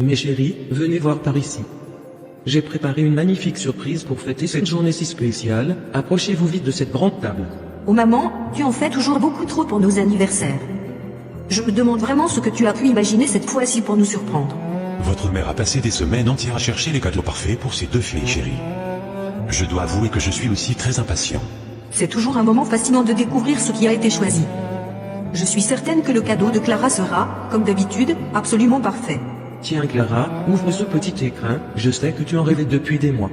Mes chéris, venez voir par ici. J'ai préparé une magnifique surprise pour fêter cette journée si spéciale, approchez-vous vite de cette grande table. Oh maman, tu en fais toujours beaucoup trop pour nos anniversaires. Je me demande vraiment ce que tu as pu imaginer cette fois-ci pour nous surprendre. Votre mère a passé des semaines entières à chercher les cadeaux parfaits pour ses deux filles chéries. Je dois avouer que je suis aussi très impatient. C'est toujours un moment fascinant de découvrir ce qui a été choisi. Je suis certaine que le cadeau de Clara sera, comme d'habitude, absolument parfait. Tiens Clara, ouvre ce petit écrin, je sais que tu en rêvais depuis des mois.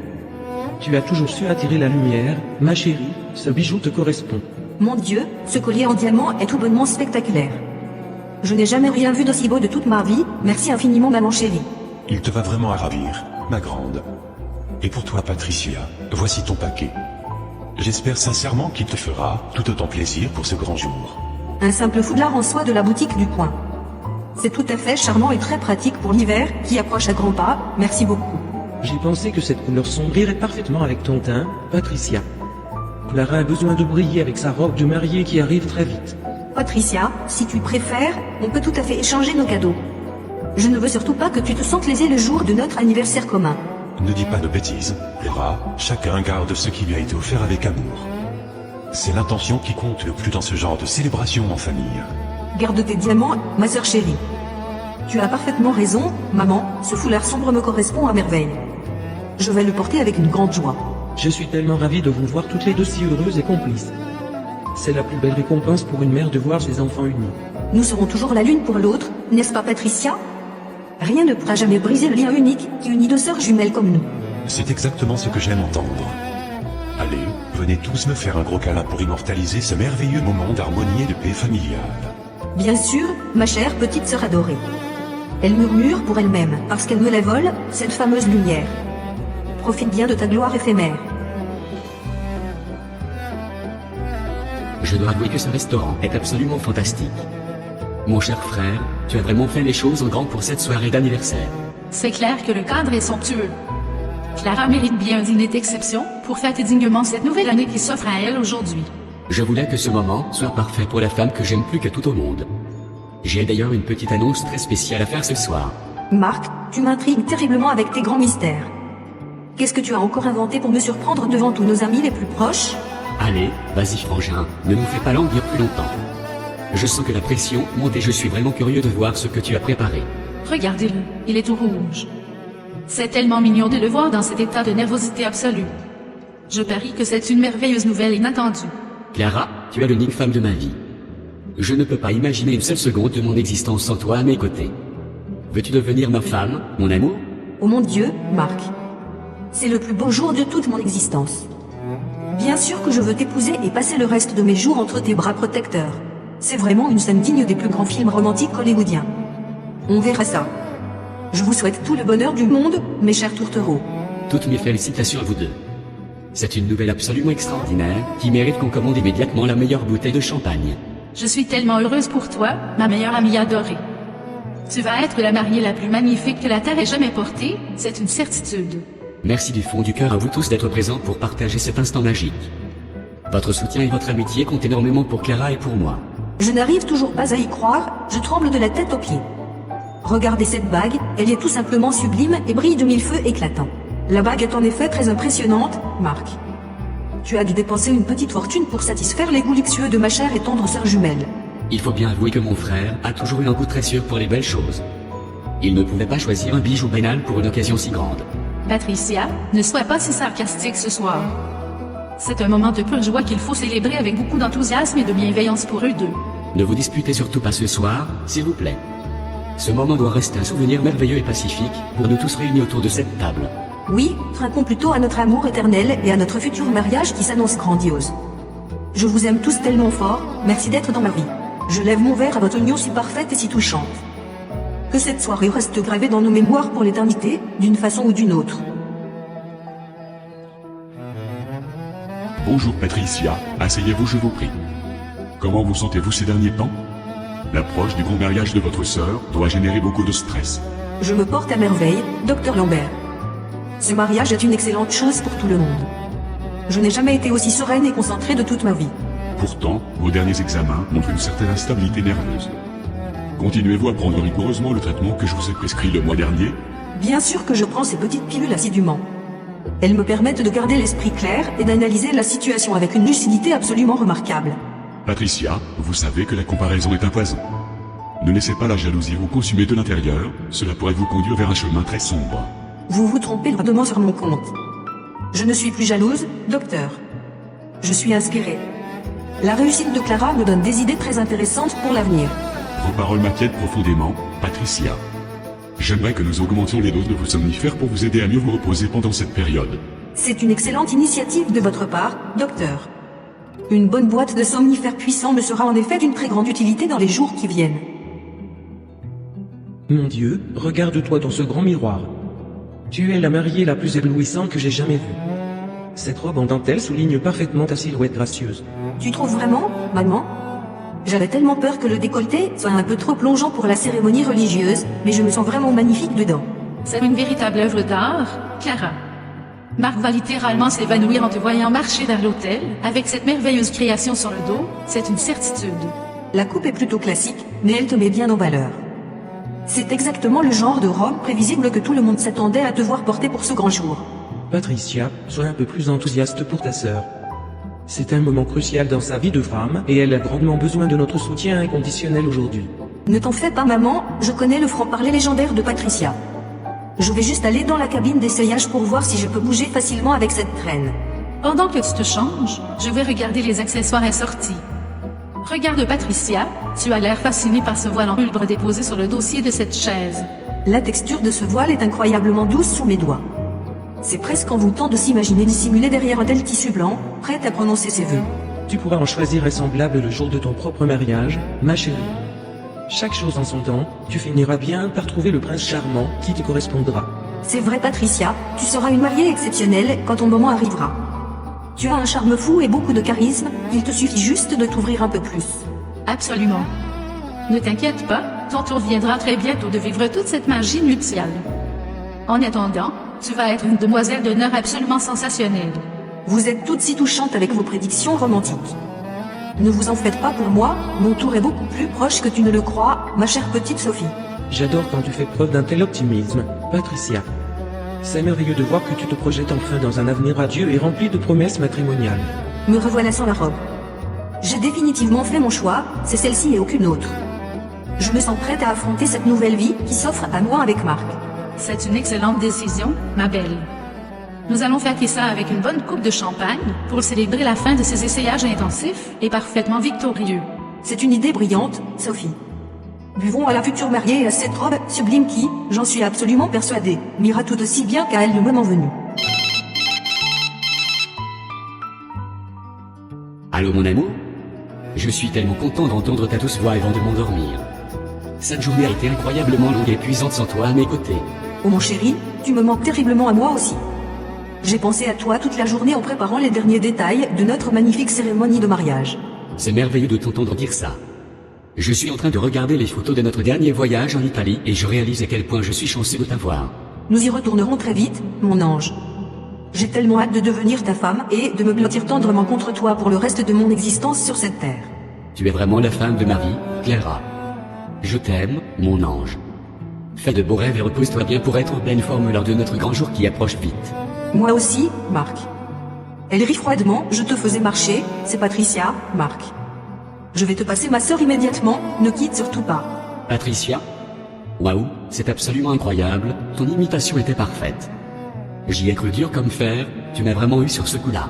Tu as toujours su attirer la lumière, ma chérie, ce bijou te correspond. Mon Dieu, ce collier en diamant est tout bonnement spectaculaire. Je n'ai jamais rien vu d'aussi beau de toute ma vie, merci infiniment maman chérie. Il te va vraiment à ravir, ma grande. Et pour toi Patricia, voici ton paquet. J'espère sincèrement qu'il te fera tout autant plaisir pour ce grand jour. Un simple foulard en soie de la boutique du coin. C'est tout à fait charmant et très pratique pour l'hiver, qui approche à grands pas, merci beaucoup. J'ai pensé que cette couleur sombre irait parfaitement avec ton teint, Patricia. Clara a besoin de briller avec sa robe de mariée qui arrive très vite. Patricia, si tu préfères, on peut tout à fait échanger nos cadeaux. Je ne veux surtout pas que tu te sentes lésée le jour de notre anniversaire commun. Ne dis pas de bêtises, Clara, chacun garde ce qui lui a été offert avec amour. C'est l'intention qui compte le plus dans ce genre de célébration en famille. Garde tes diamants, ma sœur chérie. Tu as parfaitement raison, maman, ce foulard sombre me correspond à merveille. Je vais le porter avec une grande joie. Je suis tellement ravi de vous voir toutes les deux si heureuses et complices. C'est la plus belle récompense pour une mère de voir ses enfants unis. Nous serons toujours la l'une pour l'autre, n'est-ce pas Patricia? Rien ne pourra jamais briser le lien unique qui unit deux sœurs jumelles comme nous. C'est exactement ce que j'aime entendre. Allez, venez tous me faire un gros câlin pour immortaliser ce merveilleux moment d'harmonie et de paix familiale. Bien sûr, ma chère petite sœur adorée. Elle murmure pour elle-même, parce qu'elle me la vole, cette fameuse lumière. Profite bien de ta gloire éphémère. Je dois avouer que ce restaurant est absolument fantastique. Mon cher frère, tu as vraiment fait les choses en grand pour cette soirée d'anniversaire. C'est clair que le cadre est somptueux. Clara mérite bien un dîner d'exception pour fêter dignement cette nouvelle année qui s'offre à elle aujourd'hui. Je voulais que ce moment soit parfait pour la femme que j'aime plus que tout au monde. J'ai d'ailleurs une petite annonce très spéciale à faire ce soir. Marc, tu m'intrigues terriblement avec tes grands mystères. Qu'est-ce que tu as encore inventé pour me surprendre devant tous nos amis les plus proches? Allez, vas-y frangin, ne nous fais pas languir plus longtemps. Je sens que la pression monte et je suis vraiment curieux de voir ce que tu as préparé. Regardez-le, il est tout rouge. C'est tellement mignon de le voir dans cet état de nervosité absolue. Je parie que c'est une merveilleuse nouvelle inattendue. Clara, tu es l'unique femme de ma vie. Je ne peux pas imaginer une seule seconde de mon existence sans toi à mes côtés. Veux-tu devenir ma femme, mon amour? Oh mon Dieu, Marc. C'est le plus beau jour de toute mon existence. Bien sûr que je veux t'épouser et passer le reste de mes jours entre tes bras protecteurs. C'est vraiment une scène digne des plus grands films romantiques hollywoodiens. On verra ça. Je vous souhaite tout le bonheur du monde, mes chers tourtereaux. Toutes mes félicitations à vous deux. C'est une nouvelle absolument extraordinaire, qui mérite qu'on commande immédiatement la meilleure bouteille de champagne. Je suis tellement heureuse pour toi, ma meilleure amie adorée. Tu vas être la mariée la plus magnifique que la terre ait jamais portée, c'est une certitude. Merci du fond du cœur à vous tous d'être présents pour partager cet instant magique. Votre soutien et votre amitié comptent énormément pour Clara et pour moi. Je n'arrive toujours pas à y croire, je tremble de la tête aux pieds. Regardez cette bague, elle est tout simplement sublime et brille de mille feux éclatants. La bague est en effet très impressionnante, Marc. Tu as dû dépenser une petite fortune pour satisfaire les goûts luxueux de ma chère et tendre sœur jumelle. Il faut bien avouer que mon frère a toujours eu un goût très sûr pour les belles choses. Il ne pouvait pas choisir un bijou banal pour une occasion si grande. Patricia, ne sois pas si sarcastique ce soir. C'est un moment de pure joie qu'il faut célébrer avec beaucoup d'enthousiasme et de bienveillance pour eux deux. Ne vous disputez surtout pas ce soir, s'il vous plaît. Ce moment doit rester un souvenir merveilleux et pacifique pour nous tous réunis autour de cette table. Oui, trinquons plutôt à notre amour éternel et à notre futur mariage qui s'annonce grandiose. Je vous aime tous tellement fort, merci d'être dans ma vie. Je lève mon verre à votre union si parfaite et si touchante. Que cette soirée reste gravée dans nos mémoires pour l'éternité, d'une façon ou d'une autre. Bonjour Patricia, asseyez-vous je vous prie. Comment vous sentez-vous ces derniers temps? L'approche du grand mariage de votre sœur doit générer beaucoup de stress. Je me porte à merveille, docteur Lambert. Ce mariage est une excellente chose pour tout le monde. Je n'ai jamais été aussi sereine et concentrée de toute ma vie. Pourtant, vos derniers examens montrent une certaine instabilité nerveuse. Continuez-vous à prendre rigoureusement le traitement que je vous ai prescrit le mois dernier? Bien sûr que je prends ces petites pilules assidûment. Elles me permettent de garder l'esprit clair et d'analyser la situation avec une lucidité absolument remarquable. Patricia, vous savez que la comparaison est un poison. Ne laissez pas la jalousie vous consumer de l'intérieur, cela pourrait vous conduire vers un chemin très sombre. Vous vous trompez lourdement sur mon compte. Je ne suis plus jalouse, docteur. Je suis inspirée. La réussite de Clara me donne des idées très intéressantes pour l'avenir. Vos paroles m'inquiètent profondément, Patricia. J'aimerais que nous augmentions les doses de vos somnifères pour vous aider à mieux vous reposer pendant cette période. C'est une excellente initiative de votre part, docteur. Une bonne boîte de somnifères puissants me sera en effet d'une très grande utilité dans les jours qui viennent. Mon Dieu, regarde-toi dans ce grand miroir. Tu es la mariée la plus éblouissante que j'ai jamais vue. Cette robe en dentelle souligne parfaitement ta silhouette gracieuse. Tu trouves vraiment, maman? J'avais tellement peur que le décolleté soit un peu trop plongeant pour la cérémonie religieuse, mais je me sens vraiment magnifique dedans. C'est une véritable œuvre d'art, Clara. Marc va littéralement s'évanouir en te voyant marcher vers l'hôtel, avec cette merveilleuse création sur le dos, c'est une certitude. La coupe est plutôt classique, mais elle te met bien en valeur. C'est exactement le genre de robe prévisible que tout le monde s'attendait à te voir porter pour ce grand jour. Patricia, sois un peu plus enthousiaste pour ta sœur. C'est un moment crucial dans sa vie de femme, et elle a grandement besoin de notre soutien inconditionnel aujourd'hui. Ne t'en fais pas, maman, je connais le franc-parler légendaire de Patricia. Je vais juste aller dans la cabine d'essayage pour voir si je peux bouger facilement avec cette traîne. Pendant que tu te changes, je vais regarder les accessoires assortis. Regarde Patricia, tu as l'air fascinée par ce voile en pulbre déposé sur le dossier de cette chaise. La texture de ce voile est incroyablement douce sous mes doigts. C'est presque envoûtant de s'imaginer dissimulé derrière un tel tissu blanc, prête à prononcer ses vœux. Tu pourras en choisir un semblable le jour de ton propre mariage, ma chérie. Chaque chose en son temps, tu finiras bien par trouver le prince charmant qui te correspondra. C'est vrai, Patricia, tu seras une mariée exceptionnelle quand ton moment arrivera. Tu as un charme fou et beaucoup de charisme, il te suffit juste de t'ouvrir un peu plus. Absolument. Ne t'inquiète pas, ton tour viendra très bientôt de vivre toute cette magie nuptiale. En attendant, tu vas être une demoiselle d'honneur absolument sensationnelle. Vous êtes toutes si touchantes avec vos prédictions romantiques. Ne vous en faites pas pour moi, mon tour est beaucoup plus proche que tu ne le crois, ma chère petite Sophie. J'adore quand tu fais preuve d'un tel optimisme, Patricia. C'est merveilleux de voir que tu te projettes enfin dans un avenir radieux et rempli de promesses matrimoniales. Me revoilà sans la robe. J'ai définitivement fait mon choix, c'est celle-ci et aucune autre. Je me sens prête à affronter cette nouvelle vie qui s'offre à moi avec Marc. C'est une excellente décision, ma belle. Nous allons fêter ça avec une bonne coupe de champagne pour célébrer la fin de ces essayages intensifs et parfaitement victorieux. C'est une idée brillante, Sophie. Buvons à la future mariée et à cette robe sublime qui, j'en suis absolument persuadée, m'ira tout aussi bien qu'à elle le moment venu. Allô mon amour? Je suis tellement content d'entendre ta douce voix avant de m'endormir. Cette journée a été incroyablement longue et épuisante sans toi à mes côtés. Oh mon chéri, tu me manques terriblement à moi aussi. J'ai pensé à toi toute la journée en préparant les derniers détails de notre magnifique cérémonie de mariage. C'est merveilleux de t'entendre dire ça. Je suis en train de regarder les photos de notre dernier voyage en Italie et je réalise à quel point je suis chanceux de t'avoir. Nous y retournerons très vite, mon ange. J'ai tellement hâte de devenir ta femme et de me blottir tendrement contre toi pour le reste de mon existence sur cette terre. Tu es vraiment la femme de ma vie, Clara. Je t'aime, mon ange. Fais de beaux rêves et repose-toi bien pour être en pleine forme lors de notre grand jour qui approche vite. Moi aussi, Marc. Elle rit froidement, je te faisais marcher, c'est Patricia, Marc. Je vais te passer ma sœur immédiatement, ne quitte surtout pas. Patricia? Waouh, c'est absolument incroyable, ton imitation était parfaite. J'y ai cru dur comme fer, tu m'as vraiment eu sur ce coup-là.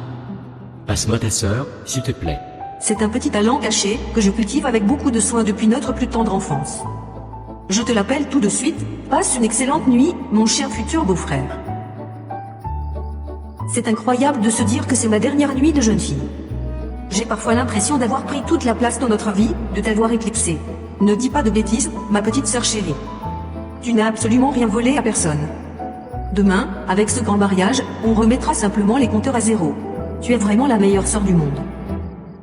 Passe-moi ta sœur, s'il te plaît. C'est un petit talent caché, que je cultive avec beaucoup de soin depuis notre plus tendre enfance. Je te l'appelle tout de suite, passe une excellente nuit, mon cher futur beau-frère. C'est incroyable de se dire que c'est ma dernière nuit de jeune fille. J'ai parfois l'impression d'avoir pris toute la place dans notre vie, de t'avoir éclipsée. Ne dis pas de bêtises, ma petite sœur chérie. Tu n'as absolument rien volé à personne. Demain, avec ce grand mariage, on remettra simplement les compteurs à zéro. Tu es vraiment la meilleure sœur du monde.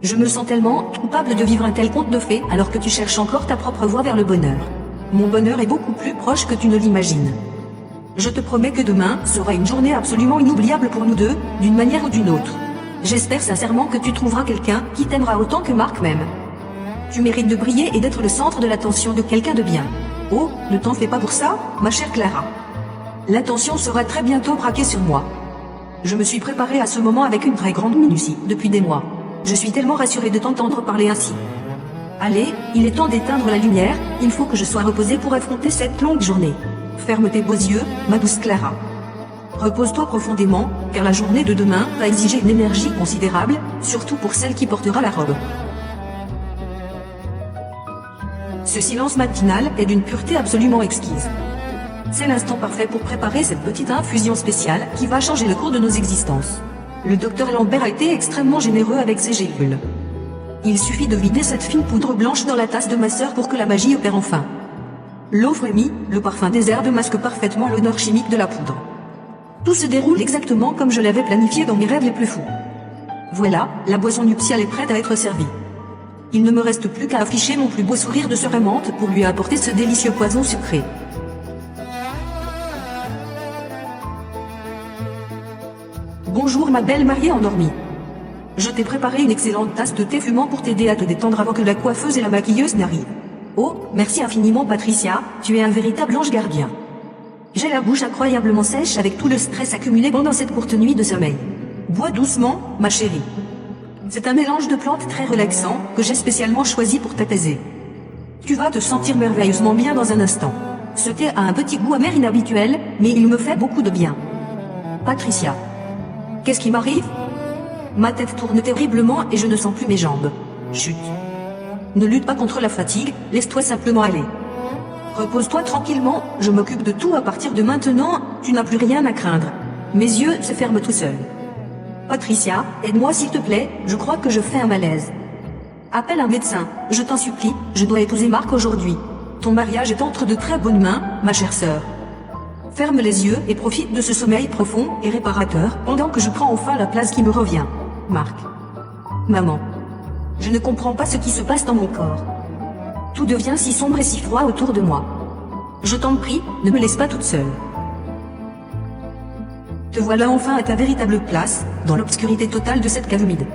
Je me sens tellement coupable de vivre un tel conte de fées alors que tu cherches encore ta propre voie vers le bonheur. Mon bonheur est beaucoup plus proche que tu ne l'imagines. Je te promets que demain sera une journée absolument inoubliable pour nous deux, d'une manière ou d'une autre. J'espère sincèrement que tu trouveras quelqu'un qui t'aimera autant que Marc m'aime. Tu mérites de briller et d'être le centre de l'attention de quelqu'un de bien. Oh, ne t'en fais pas pour ça, ma chère Clara. L'attention sera très bientôt braquée sur moi. Je me suis préparée à ce moment avec une très grande minutie, depuis des mois. Je suis tellement rassurée de t'entendre parler ainsi. Allez, il est temps d'éteindre la lumière, il faut que je sois reposée pour affronter cette longue journée. Ferme tes beaux yeux, ma douce Clara. Repose-toi profondément, car la journée de demain va exiger une énergie considérable, surtout pour celle qui portera la robe. Ce silence matinal est d'une pureté absolument exquise. C'est l'instant parfait pour préparer cette petite infusion spéciale qui va changer le cours de nos existences. Le docteur Lambert a été extrêmement généreux avec ses gélules. Il suffit de vider cette fine poudre blanche dans la tasse de ma sœur pour que la magie opère enfin. L'eau frémit, le parfum des herbes masque parfaitement l'odeur chimique de la poudre. Tout se déroule exactement comme je l'avais planifié dans mes rêves les plus fous. Voilà, la boisson nuptiale est prête à être servie. Il ne me reste plus qu'à afficher mon plus beau sourire de sœur aimante pour lui apporter ce délicieux poison sucré. Bonjour ma belle mariée endormie. Je t'ai préparé une excellente tasse de thé fumant pour t'aider à te détendre avant que la coiffeuse et la maquilleuse n'arrivent. Oh, merci infiniment Patricia, tu es un véritable ange gardien. J'ai la bouche incroyablement sèche avec tout le stress accumulé pendant cette courte nuit de sommeil. Bois doucement, ma chérie. C'est un mélange de plantes très relaxant que j'ai spécialement choisi pour t'apaiser. Tu vas te sentir merveilleusement bien dans un instant. Ce thé a un petit goût amer inhabituel, mais il me fait beaucoup de bien. Patricia. Qu'est-ce qui m'arrive? Ma tête tourne terriblement et je ne sens plus mes jambes. Chut. Ne lutte pas contre la fatigue, laisse-toi simplement aller. Repose-toi tranquillement, je m'occupe de tout à partir de maintenant, tu n'as plus rien à craindre. Mes yeux se ferment tout seuls. Patricia, aide-moi s'il te plaît, je crois que je fais un malaise. Appelle un médecin, je t'en supplie, je dois épouser Marc aujourd'hui. Ton mariage est entre de très bonnes mains, ma chère sœur. Ferme les yeux et profite de ce sommeil profond et réparateur pendant que je prends enfin la place qui me revient. Marc. Maman. Je ne comprends pas ce qui se passe dans mon corps. Tout devient si sombre et si froid autour de moi. Je t'en prie, ne me laisse pas toute seule. Te voilà enfin à ta véritable place, dans l'obscurité totale de cette cave humide.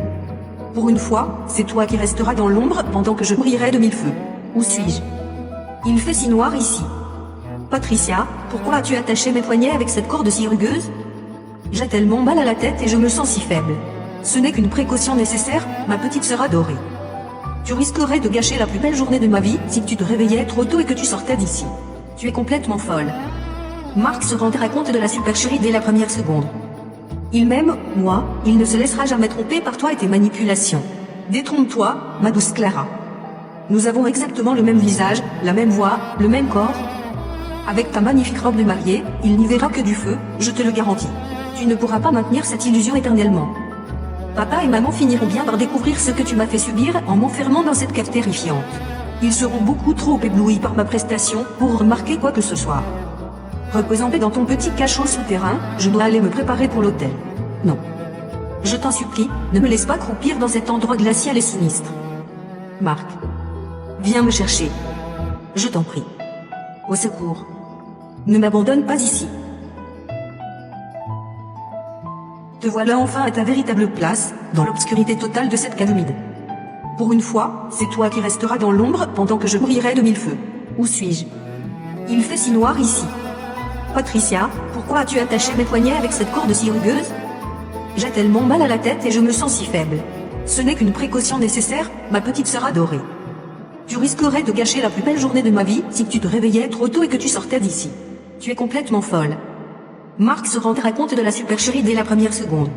Pour une fois, c'est toi qui resteras dans l'ombre pendant que je brillerai de mille feux. Où suis-je? Il fait si noir ici. Patricia, pourquoi as-tu attaché mes poignets avec cette corde si rugueuse? J'ai tellement mal à la tête et je me sens si faible. Ce n'est qu'une précaution nécessaire, ma petite sœur adorée. Tu risquerais de gâcher la plus belle journée de ma vie si tu te réveillais trop tôt et que tu sortais d'ici. Tu es complètement folle. Marc se rendra compte de la supercherie dès la première seconde. Il m'aime, moi, il ne se laissera jamais tromper par toi et tes manipulations. Détrompe-toi, ma douce Clara. Nous avons exactement le même visage, la même voix, le même corps. Avec ta magnifique robe de mariée, il n'y verra que du feu, je te le garantis. Tu ne pourras pas maintenir cette illusion éternellement. Papa et maman finiront bien par découvrir ce que tu m'as fait subir en m'enfermant dans cette cave terrifiante. Ils seront beaucoup trop éblouis par ma prestation pour remarquer quoi que ce soit. Repose en paix dans ton petit cachot souterrain, je dois aller me préparer pour l'hôtel. Non. Je t'en supplie, ne me laisse pas croupir dans cet endroit glacial et sinistre. Marc. Viens me chercher. Je t'en prie. Au secours. Ne m'abandonne pas ici. Te voilà enfin à ta véritable place, dans l'obscurité totale de cette cave humide. Pour une fois, c'est toi qui resteras dans l'ombre pendant que je brillerai de mille feux. Où suis-je? Il fait si noir ici. Patricia, pourquoi as-tu attaché mes poignets avec cette corde si rugueuse? J'ai tellement mal à la tête et je me sens si faible. Ce n'est qu'une précaution nécessaire, ma petite sœur adorée. Tu risquerais de gâcher la plus belle journée de ma vie si tu te réveillais trop tôt et que tu sortais d'ici. Tu es complètement folle. Marc se rendra compte de la supercherie dès la première seconde.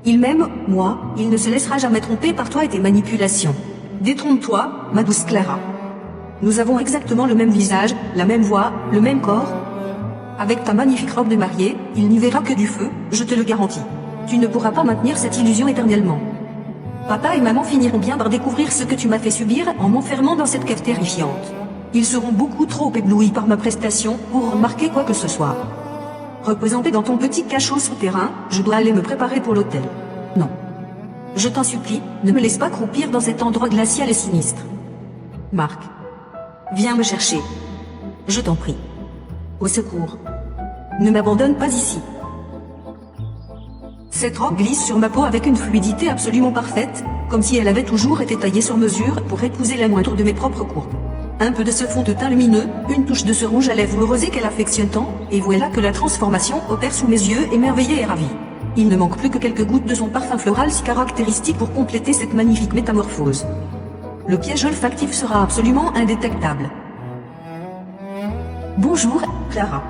Il m'aime, moi, il ne se laissera jamais tromper par toi et tes manipulations. Détrompe-toi, ma douce Clara. Nous avons exactement le même visage, la même voix, le même corps. Avec ta magnifique robe de mariée, il n'y verra que du feu, je te le garantis. Tu ne pourras pas maintenir cette illusion éternellement. Papa et maman finiront bien par découvrir ce que tu m'as fait subir en m'enfermant dans cette cave terrifiante. Ils seront beaucoup trop éblouis par ma prestation pour remarquer quoi que ce soit. Repose en paix dans ton petit cachot souterrain, je dois aller me préparer pour l'hôtel. Non. Je t'en supplie, ne me laisse pas croupir dans cet endroit glacial et sinistre. Marc. Viens me chercher. Je t'en prie. Au secours. Ne m'abandonne pas ici. Cette robe glisse sur ma peau avec une fluidité absolument parfaite, comme si elle avait toujours été taillée sur mesure pour épouser la moindre de mes propres courbes. Un peu de ce fond de teint lumineux, une touche de ce rouge à lèvres rosé qu'elle affectionne tant, et voilà que la transformation opère sous mes yeux émerveillés et ravis. Il ne manque plus que quelques gouttes de son parfum floral si caractéristique pour compléter cette magnifique métamorphose. Le piège olfactif sera absolument indétectable. Bonjour, Clara.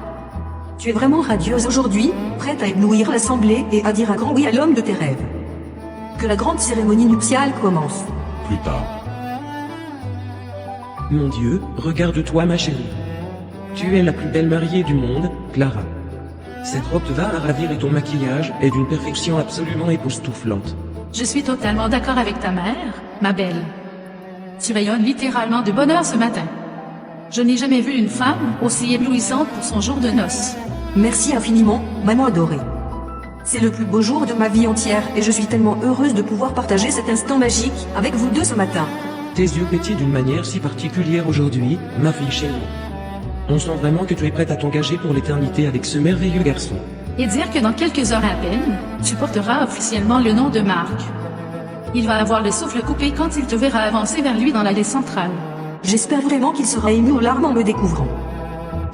Tu es vraiment radieuse aujourd'hui, prête à éblouir l'assemblée et à dire un grand oui à l'homme de tes rêves. Que la grande cérémonie nuptiale commence. Plus tard. Mon Dieu, regarde-toi ma chérie. Tu es la plus belle mariée du monde, Clara. Cette robe te va à ravir et ton maquillage est d'une perfection absolument époustouflante. Je suis totalement d'accord avec ta mère, ma belle. Tu rayonnes littéralement de bonheur ce matin. Je n'ai jamais vu une femme aussi éblouissante pour son jour de noces. Merci infiniment, maman adorée. C'est le plus beau jour de ma vie entière et je suis tellement heureuse de pouvoir partager cet instant magique avec vous deux ce matin. Tes yeux pétillent d'une manière si particulière aujourd'hui, ma fille chérie. On sent vraiment que tu es prête à t'engager pour l'éternité avec ce merveilleux garçon. Et dire que dans quelques heures à peine, tu porteras officiellement le nom de Marc. Il va avoir le souffle coupé quand il te verra avancer vers lui dans l'allée centrale. J'espère vraiment qu'il sera ému aux larmes en me découvrant.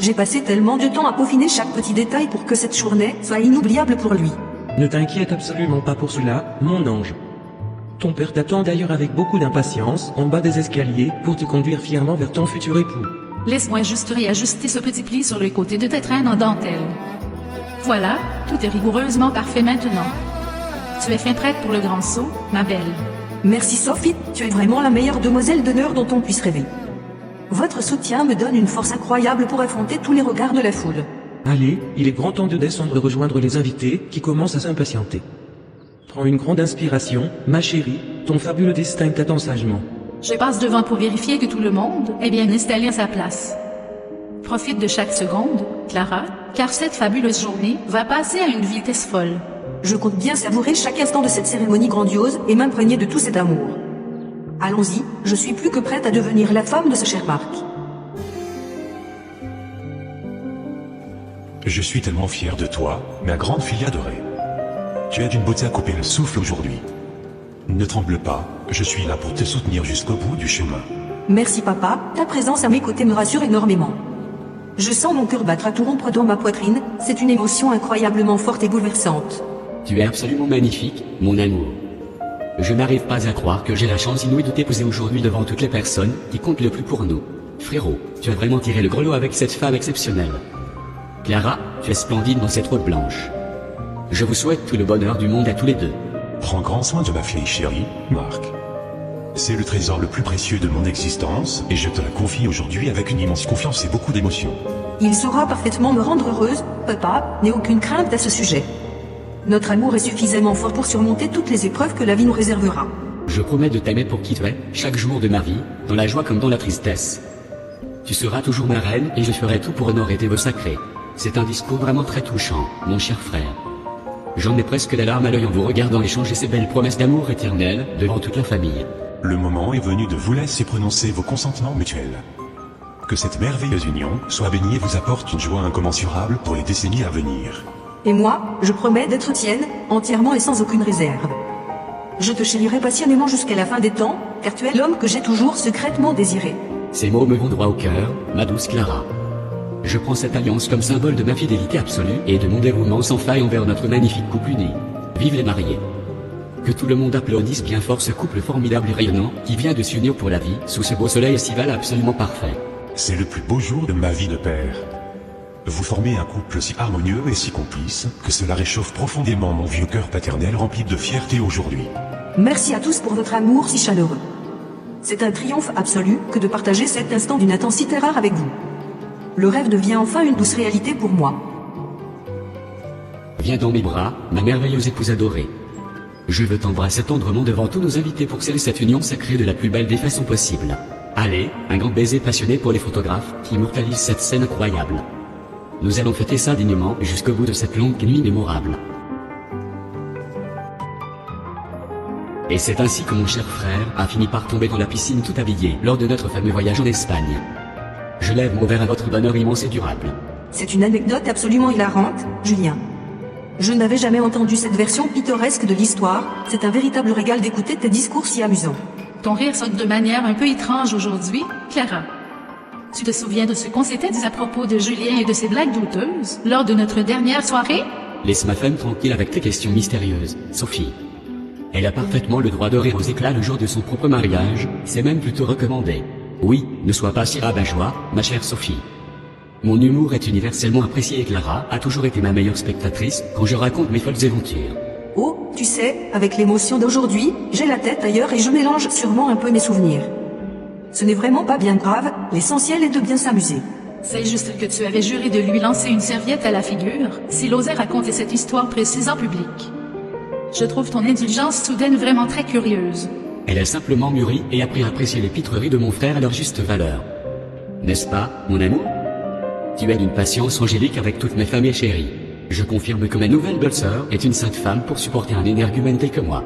J'ai passé tellement de temps à peaufiner chaque petit détail pour que cette journée soit inoubliable pour lui. Ne t'inquiète absolument pas pour cela, mon ange. Ton père t'attend d'ailleurs avec beaucoup d'impatience en bas des escaliers pour te conduire fièrement vers ton futur époux. Laisse-moi juste réajuster ce petit pli sur le côté de ta traîne en dentelle. Voilà, tout est rigoureusement parfait maintenant. Tu es fin prête pour le grand saut, ma belle. Merci Sophie, tu es vraiment la meilleure demoiselle d'honneur dont on puisse rêver. Votre soutien me donne une force incroyable pour affronter tous les regards de la foule. Allez, il est grand temps de descendre rejoindre les invités qui commencent à s'impatienter. Prends une grande inspiration, ma chérie, ton fabuleux destin t'attend sagement. Je passe devant pour vérifier que tout le monde est bien installé à sa place. Profite de chaque seconde, Clara, car cette fabuleuse journée va passer à une vitesse folle. Je compte bien savourer chaque instant de cette cérémonie grandiose et m'imprégner de tout cet amour. Allons-y, je suis plus que prête à devenir la femme de ce cher Marc. Je suis tellement fier de toi, ma grande fille adorée. Tu as d'une beauté à couper le souffle aujourd'hui. Ne tremble pas, je suis là pour te soutenir jusqu'au bout du chemin. Merci papa, ta présence à mes côtés me rassure énormément. Je sens mon cœur battre à tout rompre dans ma poitrine, c'est une émotion incroyablement forte et bouleversante. Tu es absolument magnifique, mon amour. Je n'arrive pas à croire que j'ai la chance inouïe de t'épouser aujourd'hui devant toutes les personnes qui comptent le plus pour nous. Frérot, tu as vraiment tiré le gros lot avec cette femme exceptionnelle. Clara, tu es splendide dans cette robe blanche. Je vous souhaite tout le bonheur du monde à tous les deux. Prends grand soin de ma fille chérie, Marc. C'est le trésor le plus précieux de mon existence, et je te la confie aujourd'hui avec une immense confiance et beaucoup d'émotion. Il saura parfaitement me rendre heureuse, papa, n'aie aucune crainte à ce sujet. Notre amour est suffisamment fort pour surmonter toutes les épreuves que la vie nous réservera. Je promets de t'aimer pour qui tu es, chaque jour de ma vie, dans la joie comme dans la tristesse. Tu seras toujours ma reine et je ferai tout pour honorer tes vœux sacrés. C'est un discours vraiment très touchant, mon cher frère. J'en ai presque la larme à l'œil en vous regardant échanger ces belles promesses d'amour éternel devant toute la famille. Le moment est venu de vous laisser prononcer vos consentements mutuels. Que cette merveilleuse union soit bénie et vous apporte une joie incommensurable pour les décennies à venir. Et moi, je promets d'être tienne, entièrement et sans aucune réserve. Je te chérirai passionnément jusqu'à la fin des temps, car tu es l'homme que j'ai toujours secrètement désiré. Ces mots me vont droit au cœur, ma douce Clara. Je prends cette alliance comme symbole de ma fidélité absolue et de mon dévouement sans faille envers notre magnifique couple uni. Vive les mariés. Que tout le monde applaudisse bien fort ce couple formidable et rayonnant qui vient de s'unir pour la vie sous ce beau soleil estival absolument parfait. C'est le plus beau jour de ma vie de père. Vous formez un couple si harmonieux et si complice que cela réchauffe profondément mon vieux cœur paternel rempli de fierté aujourd'hui. Merci à tous pour votre amour si chaleureux. C'est un triomphe absolu que de partager cet instant d'une intensité rare avec vous. Le rêve devient enfin une douce réalité pour moi. Viens dans mes bras, ma merveilleuse épouse adorée. Je veux t'embrasser tendrement devant tous nos invités pour sceller cette union sacrée de la plus belle des façons possibles. Allez, un grand baiser passionné pour les photographes qui immortalisent cette scène incroyable. Nous allons fêter ça dignement jusqu'au bout de cette longue nuit mémorable. Et c'est ainsi que mon cher frère a fini par tomber dans la piscine tout habillé lors de notre fameux voyage en Espagne. Je lève mon verre à votre bonheur immense et durable. C'est une anecdote absolument hilarante, Julien. Je n'avais jamais entendu cette version pittoresque de l'histoire, c'est un véritable régal d'écouter tes discours si amusants. Ton rire sonne de manière un peu étrange aujourd'hui, Clara. Tu te souviens de ce qu'on s'était dit à propos de Julien et de ses blagues douteuses, lors de notre dernière soirée? Laisse ma femme tranquille avec tes questions mystérieuses, Sophie. Elle a parfaitement le droit de rire aux éclats le jour de son propre mariage, c'est même plutôt recommandé. Oui, ne sois pas si rabat-joie, ma chère Sophie. Mon humour est universellement apprécié et Clara a toujours été ma meilleure spectatrice quand je raconte mes folles aventures. Oh, tu sais, avec l'émotion d'aujourd'hui, j'ai la tête ailleurs et je mélange sûrement un peu mes souvenirs. Ce n'est vraiment pas bien grave, l'essentiel est de bien s'amuser. C'est juste que tu avais juré de lui lancer une serviette à la figure, s'il osait raconter cette histoire précise en public. Je trouve ton indulgence soudaine vraiment très curieuse. Elle a simplement mûri et appris à apprécier les pitreries de mon frère à leur juste valeur. N'est-ce pas, mon amour? Tu as d'une patience angélique avec toutes mes familles chéries. Je confirme que ma nouvelle belle-sœur est une sainte femme pour supporter un énergumène tel que moi.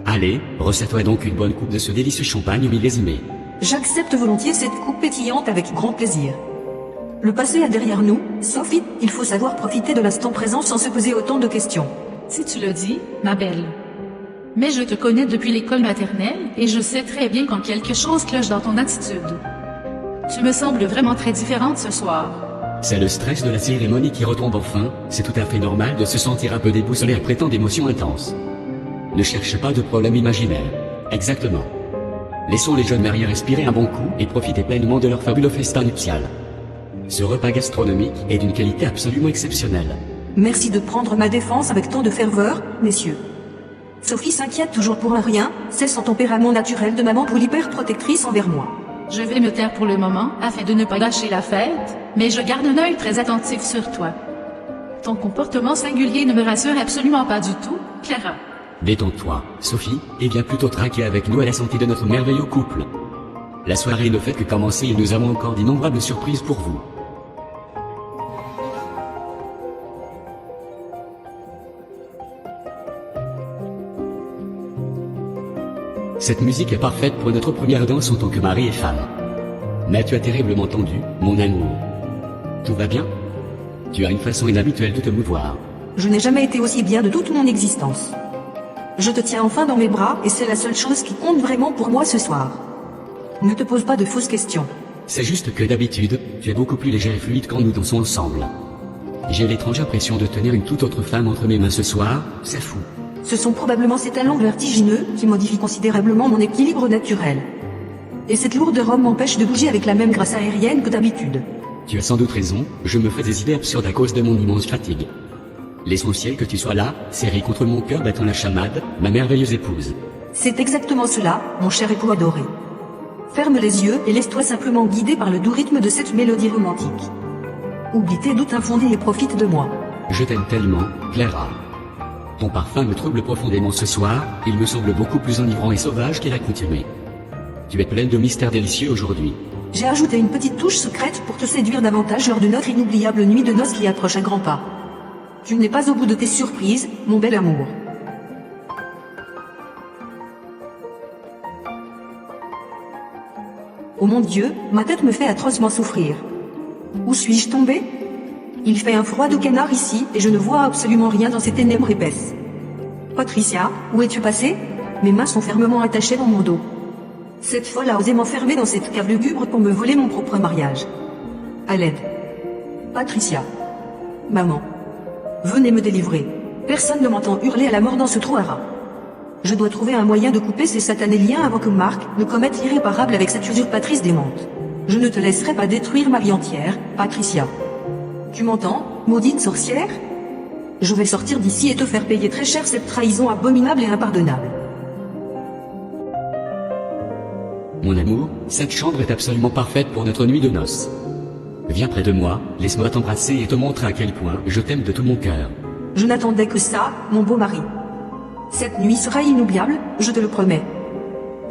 Allez, ressaie-toi donc une bonne coupe de ce délicieux champagne millésimé. J'accepte volontiers cette coupe pétillante avec grand plaisir. Le passé est derrière nous, Sophie, il faut savoir profiter de l'instant présent sans se poser autant de questions. Si tu le dis, ma belle. Mais je te connais depuis l'école maternelle, et je sais très bien quand quelque chose cloche dans ton attitude. Tu me sembles vraiment très différente ce soir. C'est le stress de la cérémonie qui retombe enfin, c'est tout à fait normal de se sentir un peu déboussolé après tant d'émotions intenses. Ne cherche pas de problème imaginaire. Exactement. Laissons les jeunes mariés respirer un bon coup et profiter pleinement de leur fabuleux festin nuptial. Ce repas gastronomique est d'une qualité absolument exceptionnelle. Merci de prendre ma défense avec tant de ferveur, messieurs. Sophie s'inquiète toujours pour un rien, c'est son tempérament naturel de maman pour l'hyper-protectrice envers moi. Je vais me taire pour le moment, afin de ne pas gâcher la fête, mais je garde un œil très attentif sur toi. Ton comportement singulier ne me rassure absolument pas du tout, Clara. Détends-toi, Sophie, et viens plutôt traquer avec nous à la santé de notre merveilleux couple. La soirée ne fait que commencer et nous avons encore d'innombrables surprises pour vous. Cette musique est parfaite pour notre première danse en tant que mari et femme. Mais tu as terriblement tendu, mon amour. Tout va bien? Tu as une façon inhabituelle de te mouvoir. Je n'ai jamais été aussi bien de toute mon existence. Je te tiens enfin dans mes bras et c'est la seule chose qui compte vraiment pour moi ce soir. Ne te pose pas de fausses questions. C'est juste que d'habitude, tu es beaucoup plus léger et fluide quand nous dansons ensemble. J'ai l'étrange impression de tenir une toute autre femme entre mes mains ce soir, c'est fou. Ce sont probablement ces talons vertigineux qui modifient considérablement mon équilibre naturel. Et cette lourde robe m'empêche de bouger avec la même grâce aérienne que d'habitude. Tu as sans doute raison, je me fais des idées absurdes à cause de mon immense fatigue. L'essentiel que tu sois là, serré contre mon cœur battant la chamade, ma merveilleuse épouse. C'est exactement cela, mon cher époux adoré. Ferme les yeux et laisse-toi simplement guider par le doux rythme de cette mélodie romantique. Oublie tes doutes infondés et profite de moi. Je t'aime tellement, Clara. Ton parfum me trouble profondément ce soir, il me semble beaucoup plus enivrant et sauvage qu'à l'accoutumée. Tu es pleine de mystères délicieux aujourd'hui. J'ai ajouté une petite touche secrète pour te séduire davantage lors de notre inoubliable nuit de noces qui approche à grands pas. Tu n'es pas au bout de tes surprises, mon bel amour. Oh mon Dieu, ma tête me fait atrocement souffrir. Où suis-je tombé? Il fait un froid de canard ici, et je ne vois absolument rien dans ces ténèbres épaisses. Patricia, où es-tu passée? Mes mains sont fermement attachées dans mon dos. Cette folle a osé m'enfermer dans cette cave lugubre pour me voler mon propre mariage. À l'aide. Patricia. Maman. Venez me délivrer. Personne ne m'entend hurler à la mort dans ce trou à rats. Je dois trouver un moyen de couper ces satanés liens avant que Marc ne commette l'irréparable avec cette usurpatrice démente. Je ne te laisserai pas détruire ma vie entière, Patricia. Tu m'entends, maudite sorcière? Je vais sortir d'ici et te faire payer très cher cette trahison abominable et impardonnable. Mon amour, cette chambre est absolument parfaite pour notre nuit de noces. Viens près de moi, laisse-moi t'embrasser et te montrer à quel point je t'aime de tout mon cœur. Je n'attendais que ça, mon beau mari. Cette nuit sera inoubliable, je te le promets.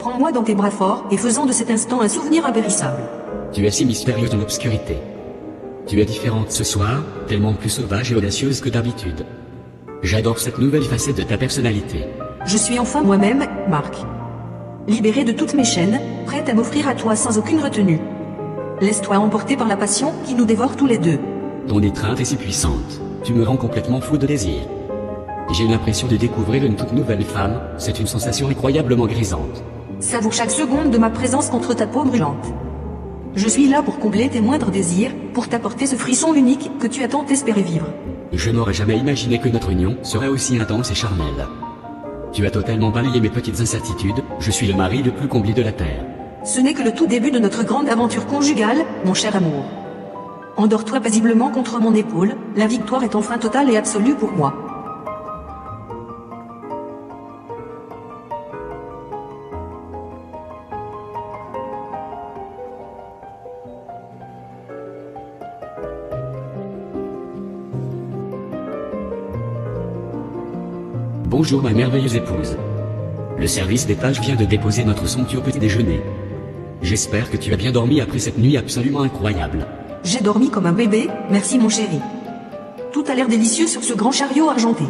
Prends-moi dans tes bras forts et faisons de cet instant un souvenir impérissable. Tu es si mystérieuse dans l'obscurité. Tu es différente ce soir, tellement plus sauvage et audacieuse que d'habitude. J'adore cette nouvelle facette de ta personnalité. Je suis enfin moi-même, Marc. Libérée de toutes mes chaînes, prête à m'offrir à toi sans aucune retenue. Laisse-toi emporter par la passion qui nous dévore tous les deux. Ton étreinte est si puissante. Tu me rends complètement fou de désir. J'ai l'impression de découvrir une toute nouvelle femme, c'est une sensation incroyablement grisante. Savoure chaque seconde de ma présence contre ta peau brûlante. Je suis là pour combler tes moindres désirs, pour t'apporter ce frisson unique que tu as tant espéré vivre. Je n'aurais jamais imaginé que notre union serait aussi intense et charnelle. Tu as totalement balayé mes petites incertitudes, je suis le mari le plus comblé de la terre. Ce n'est que le tout début de notre grande aventure conjugale, mon cher amour. Endors-toi paisiblement contre mon épaule, la victoire est enfin totale et absolue pour moi. Bonjour ma merveilleuse épouse. Le service des tâches vient de déposer notre somptueux petit déjeuner. J'espère que tu as bien dormi après cette nuit absolument incroyable. J'ai dormi comme un bébé, merci mon chéri. Tout a l'air délicieux sur ce grand chariot argenté.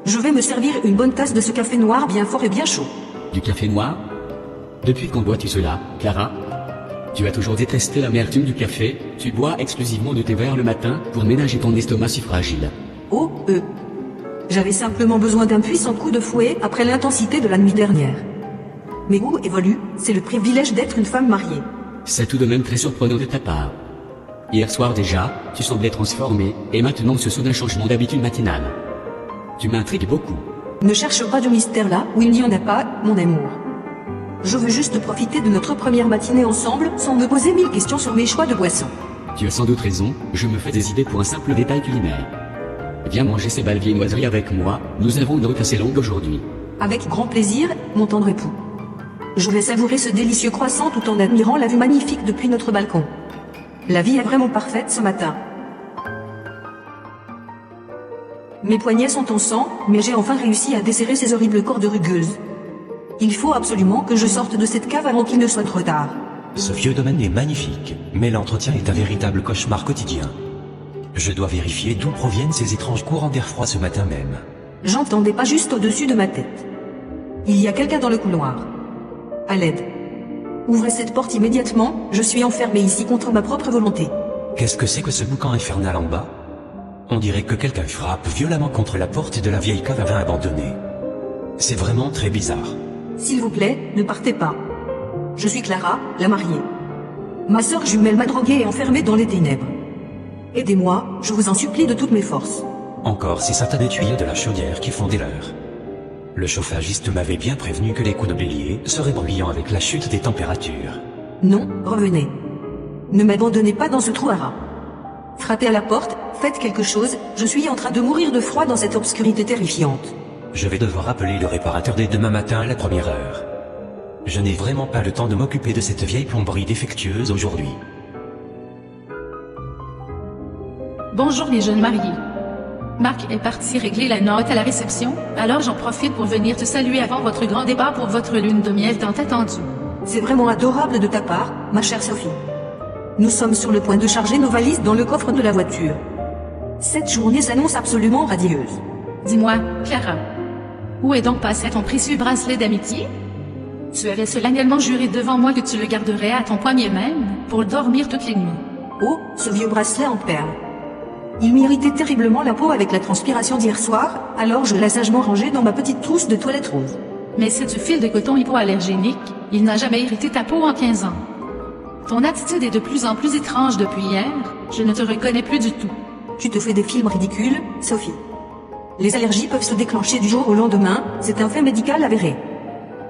Je vais me servir une bonne tasse de ce café noir bien fort et bien chaud. Du café noir? Depuis quand bois-tu cela, Clara? Tu as toujours détesté l'amertume du café, tu bois exclusivement de thé vert le matin pour ménager ton estomac si fragile. Oh, J'avais simplement besoin d'un puissant coup de fouet après l'intensité de la nuit dernière. Mes goûts évoluent, c'est le privilège d'être une femme mariée. C'est tout de même très surprenant de ta part. Hier soir déjà, tu semblais transformée, et maintenant ce sont un changement d'habitude matinale. Tu m'intrigues beaucoup. Ne cherche pas de mystère là où il n'y en a pas, mon amour. Je veux juste profiter de notre première matinée ensemble sans me poser 1000 questions sur mes choix de boissons. Tu as sans doute raison, je me fais des idées pour un simple détail culinaire. Viens manger ces belles viennoiseries avec moi, nous avons une route assez longue aujourd'hui. Avec grand plaisir, mon tendre époux. Je vais savourer ce délicieux croissant tout en admirant la vue magnifique depuis notre balcon. La vie est vraiment parfaite ce matin. Mes poignets sont en sang, mais j'ai enfin réussi à desserrer ces horribles cordes rugueuses. Il faut absolument que je sorte de cette cave avant qu'il ne soit trop tard. Ce vieux domaine est magnifique, mais l'entretien est un véritable cauchemar quotidien. Je dois vérifier d'où proviennent ces étranges courants d'air froid ce matin même. J'entendais pas juste au-dessus de ma tête. Il y a quelqu'un dans le couloir. À l'aide. Ouvrez cette porte immédiatement, je suis enfermé ici contre ma propre volonté. Qu'est-ce que c'est que ce boucan infernal en bas? On dirait que quelqu'un frappe violemment contre la porte de la vieille cave à vin abandonnée. C'est vraiment très bizarre. S'il vous plaît, ne partez pas. Je suis Clara, la mariée. Ma sœur jumelle m'a droguée et enfermée dans les ténèbres. Aidez-moi, je vous en supplie de toutes mes forces. Encore ces satanés tuyaux de la chaudière qui font des leurs. Le chauffagiste m'avait bien prévenu que les coups de bélier seraient bruyants avec la chute des températures. Non, revenez. Ne m'abandonnez pas dans ce trou à rats. Frappez à la porte, faites quelque chose, je suis en train de mourir de froid dans cette obscurité terrifiante. Je vais devoir appeler le réparateur dès demain matin à la première heure. Je n'ai vraiment pas le temps de m'occuper de cette vieille plomberie défectueuse aujourd'hui. Bonjour les jeunes mariés. Marc est parti régler la note à la réception, alors j'en profite pour venir te saluer avant votre grand départ pour votre lune de miel tant attendue. C'est vraiment adorable de ta part, ma chère Sophie. Nous sommes sur le point de charger nos valises dans le coffre de la voiture. Cette journée s'annonce absolument radieuse. Dis-moi, Clara, où est donc passé ton précieux bracelet d'amitié? Tu avais solennellement juré devant moi que tu le garderais à ton poignet même, pour dormir toutes les nuits. Oh, ce vieux bracelet en perles. Il m'irritait terriblement la peau avec la transpiration d'hier soir, alors je l'ai sagement rangé dans ma petite trousse de toilette rose. Mais c'est du fil de coton hypoallergénique, il n'a jamais irrité ta peau en 15 ans. Ton attitude est de plus en plus étrange depuis hier, je ne te reconnais plus du tout. Tu te fais des films ridicules, Sophie. Les allergies peuvent se déclencher du jour au lendemain, c'est un fait médical avéré.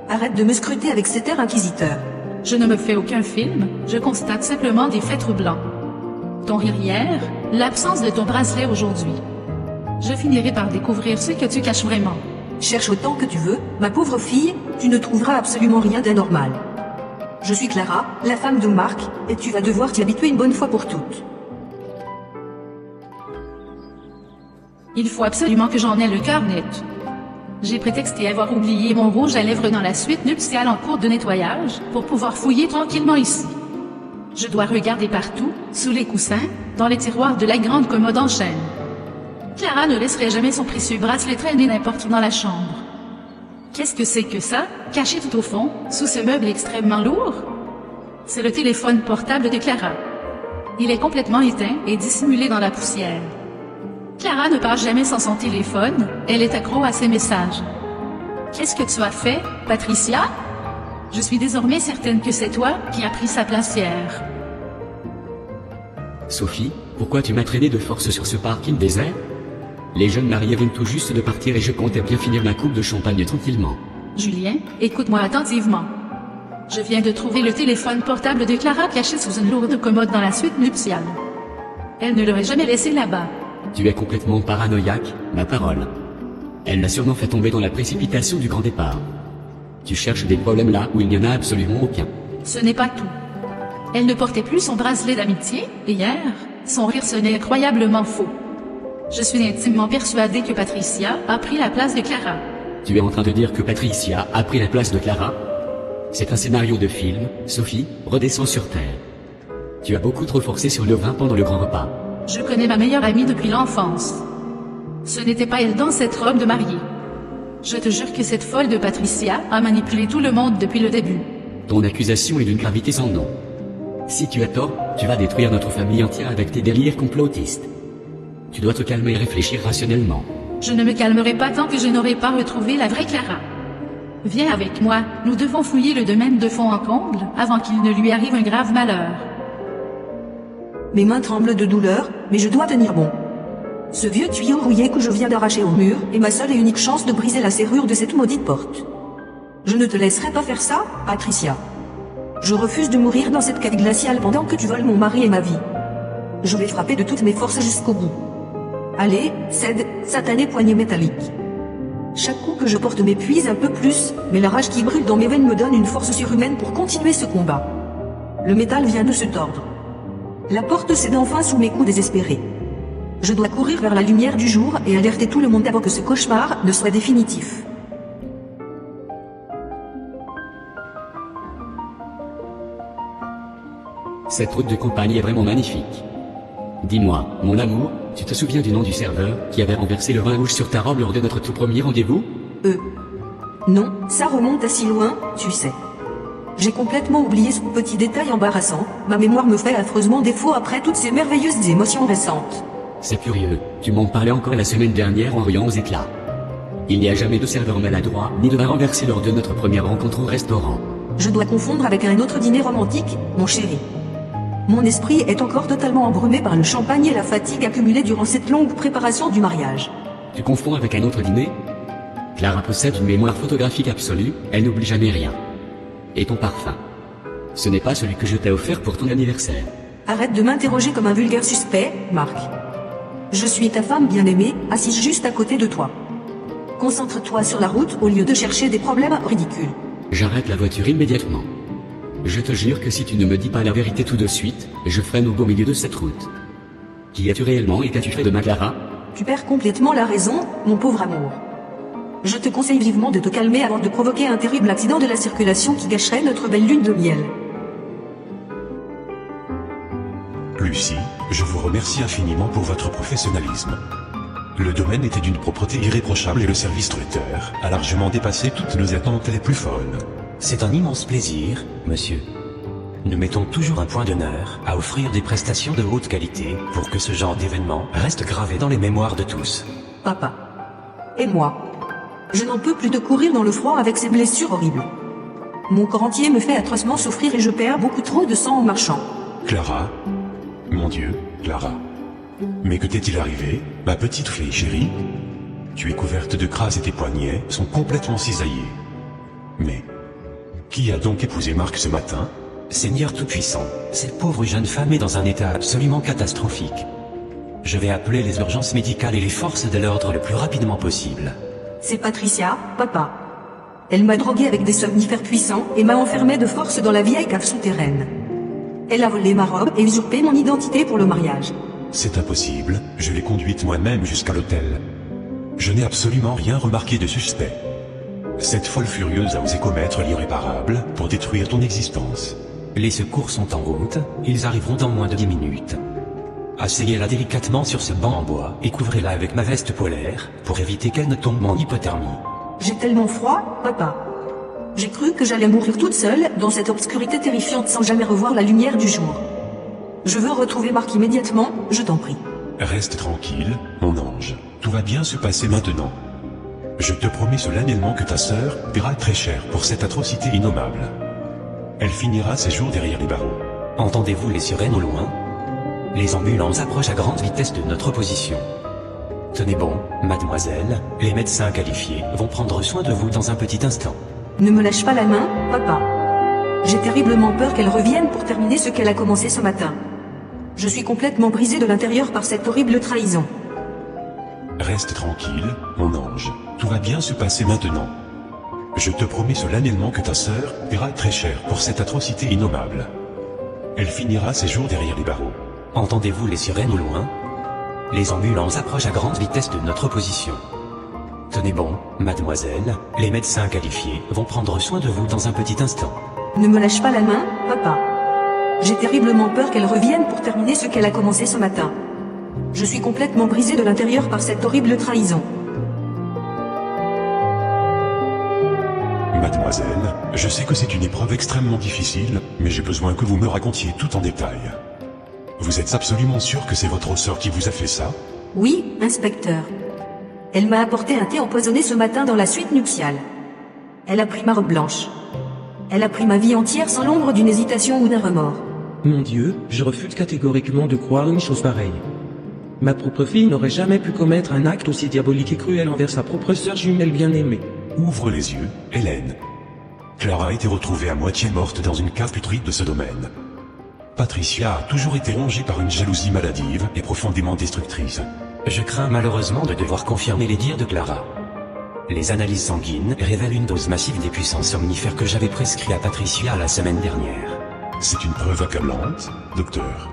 Arrête de me scruter avec cet air inquisiteur. Je ne me fais aucun film, je constate simplement des faits troublants. Ton rire hier, l'absence de ton bracelet aujourd'hui. Je finirai par découvrir ce que tu caches vraiment. Cherche autant que tu veux, ma pauvre fille, tu ne trouveras absolument rien d'anormal. Je suis Clara, la femme de Marc, et tu vas devoir t'y habituer une bonne fois pour toutes. Il faut absolument que j'en aie le cœur net. J'ai prétexté avoir oublié mon rouge à lèvres dans la suite nuptiale en cours de nettoyage, pour pouvoir fouiller tranquillement ici. Je dois regarder partout, sous les coussins, dans les tiroirs de la grande commode en chêne. Clara ne laisserait jamais son précieux bracelet traîner n'importe où dans la chambre. Qu'est-ce que c'est que ça, caché tout au fond, sous ce meuble extrêmement lourd? C'est le téléphone portable de Clara. Il est complètement éteint et dissimulé dans la poussière. Clara ne part jamais sans son téléphone, elle est accro à ses messages. Qu'est-ce que tu as fait, Patricia? Je suis désormais certaine que c'est toi qui as pris sa place hier. Sophie, pourquoi tu m'as traîné de force sur ce parking désert? Les jeunes mariés viennent tout juste de partir et je comptais bien finir ma coupe de champagne tranquillement. Julien, écoute-moi attentivement. Je viens de trouver le téléphone portable de Clara caché sous une lourde commode dans la suite nuptiale. Elle ne l'aurait jamais laissé là-bas. Tu es complètement paranoïaque, ma parole. Elle l'a sûrement fait tomber dans la précipitation du grand départ. Tu cherches des problèmes là où il n'y en a absolument aucun. Ce n'est pas tout. Elle ne portait plus son bracelet d'amitié, et hier, son rire sonnait incroyablement faux. Je suis intimement persuadée que Patricia a pris la place de Clara. Tu es en train de dire que Patricia a pris la place de Clara? C'est un scénario de film, Sophie, redescends sur terre. Tu as beaucoup trop forcé sur le vin pendant le grand repas. Je connais ma meilleure amie depuis l'enfance. Ce n'était pas elle dans cette robe de mariée. Je te jure que cette folle de Patricia a manipulé tout le monde depuis le début. Ton accusation est d'une gravité sans nom. Si tu as tort, tu vas détruire notre famille entière avec tes délires complotistes. Tu dois te calmer et réfléchir rationnellement. Je ne me calmerai pas tant que je n'aurai pas retrouvé la vraie Clara. Viens avec moi, nous devons fouiller le domaine de fond en comble, avant qu'il ne lui arrive un grave malheur. Mes mains tremblent de douleur, mais je dois tenir bon. Ce vieux tuyau rouillé que je viens d'arracher au mur est ma seule et unique chance de briser la serrure de cette maudite porte. Je ne te laisserai pas faire ça, Patricia. Je refuse de mourir dans cette cave glaciale pendant que tu voles mon mari et ma vie. Je vais frapper de toutes mes forces jusqu'au bout. Allez, cède, satané poignet métallique. Chaque coup que je porte m'épuise un peu plus, mais la rage qui brûle dans mes veines me donne une force surhumaine pour continuer ce combat. Le métal vient de se tordre. La porte cède enfin sous mes coups désespérés. Je dois courir vers la lumière du jour et alerter tout le monde avant que ce cauchemar ne soit définitif. Cette route de campagne est vraiment magnifique. Dis-moi, mon amour, tu te souviens du nom du serveur qui avait renversé le vin rouge sur ta robe lors de notre tout premier rendez-vous? Non, ça remonte à si loin, tu sais. J'ai complètement oublié ce petit détail embarrassant, ma mémoire me fait affreusement défaut après toutes ces merveilleuses émotions récentes. C'est curieux, tu m'en parlais encore la semaine dernière en riant aux éclats. Il n'y a jamais de serveur maladroit, ni de vin renversé lors de notre première rencontre au restaurant. Je dois confondre avec un autre dîner romantique, mon chéri. Mon esprit est encore totalement embrumé par le champagne et la fatigue accumulée durant cette longue préparation du mariage. Tu confonds avec un autre dîner? Clara possède une mémoire photographique absolue, elle n'oublie jamais rien. Et ton parfum? Ce n'est pas celui que je t'ai offert pour ton anniversaire. Arrête de m'interroger comme un vulgaire suspect, Marc. Je suis ta femme bien-aimée, assise juste à côté de toi. Concentre-toi sur la route au lieu de chercher des problèmes ridicules. J'arrête la voiture immédiatement. Je te jure que si tu ne me dis pas la vérité tout de suite, je freine au beau milieu de cette route. Qui es-tu réellement et qu'as-tu fait de ma Clara? Tu perds complètement la raison, mon pauvre amour. Je te conseille vivement de te calmer avant de provoquer un terrible accident de la circulation qui gâcherait notre belle lune de miel. Lucie, je vous remercie infiniment pour votre professionnalisme. Le domaine était d'une propreté irréprochable et le service traiteur a largement dépassé toutes nos attentes les plus folles. C'est un immense plaisir, monsieur. Nous mettons toujours un point d'honneur à offrir des prestations de haute qualité pour que ce genre d'événement reste gravé dans les mémoires de tous. Papa. Et moi. Je n'en peux plus de courir dans le froid avec ces blessures horribles. Mon corps entier me fait atrocement souffrir et je perds beaucoup trop de sang en marchant. Clara? Mon Dieu, Clara. Mais que t'est-il arrivé, ma petite fille chérie? Tu es couverte de crasse et tes poignets sont complètement cisaillés. Mais, qui a donc épousé Marc ce matin? Seigneur Tout-Puissant, cette pauvre jeune femme est dans un état absolument catastrophique. Je vais appeler les urgences médicales et les forces de l'ordre le plus rapidement possible. C'est Patricia, papa. Elle m'a drogué avec des somnifères puissants et m'a enfermé de force dans la vieille cave souterraine. Elle a volé ma robe et usurpé mon identité pour le mariage. C'est impossible, je l'ai conduite moi-même jusqu'à l'hôtel. Je n'ai absolument rien remarqué de suspect. Cette folle furieuse a osé commettre l'irréparable pour détruire ton existence. Les secours sont en route, ils arriveront dans moins de 10 minutes. Asseyez-la délicatement sur ce banc en bois et couvrez-la avec ma veste polaire pour éviter qu'elle ne tombe en hypothermie. J'ai tellement froid, papa. J'ai cru que j'allais mourir toute seule dans cette obscurité terrifiante sans jamais revoir la lumière du jour. Je veux retrouver Marc immédiatement, je t'en prie. Reste tranquille, mon ange. Tout va bien se passer maintenant. Je te promets solennellement que ta sœur paiera très cher pour cette atrocité innommable. Elle finira ses jours derrière les barreaux. Entendez-vous les sirènes au loin? Les ambulances approchent à grande vitesse de notre position. Tenez bon, mademoiselle, les médecins qualifiés vont prendre soin de vous dans un petit instant. Ne me lâche pas la main, papa. J'ai terriblement peur qu'elle revienne pour terminer ce qu'elle a commencé ce matin. Je suis complètement brisée de l'intérieur par cette horrible trahison. Reste tranquille, mon ange. Tout va bien se passer maintenant. Je te promets solennellement que ta sœur paiera très cher pour cette atrocité innommable. Elle finira ses jours derrière les barreaux. Entendez-vous les sirènes au loin? Les ambulances approchent à grande vitesse de notre position. Tenez bon, mademoiselle, les médecins qualifiés vont prendre soin de vous dans un petit instant. Ne me lâche pas la main, papa. J'ai terriblement peur qu'elle revienne pour terminer ce qu'elle a commencé ce matin. Je suis complètement brisée de l'intérieur par cette horrible trahison. Mademoiselle, je sais que c'est une épreuve extrêmement difficile, mais j'ai besoin que vous me racontiez tout en détail. Vous êtes absolument sûr que c'est votre sœur qui vous a fait ça? Oui, inspecteur. Elle m'a apporté un thé empoisonné ce matin dans la suite nuptiale. Elle a pris ma robe blanche. Elle a pris ma vie entière sans l'ombre d'une hésitation ou d'un remords. Mon Dieu, je refuse catégoriquement de croire une chose pareille. Ma propre fille n'aurait jamais pu commettre un acte aussi diabolique et cruel envers sa propre sœur jumelle bien-aimée. Ouvre les yeux, Hélène. Clara a été retrouvée à moitié morte dans une cave putride de ce domaine. Patricia a toujours été rongée par une jalousie maladive et profondément destructrice. Je crains malheureusement de devoir confirmer les dires de Clara. Les analyses sanguines révèlent une dose massive des puissances somnifères que j'avais prescrites à Patricia la semaine dernière. C'est une preuve accablante, docteur.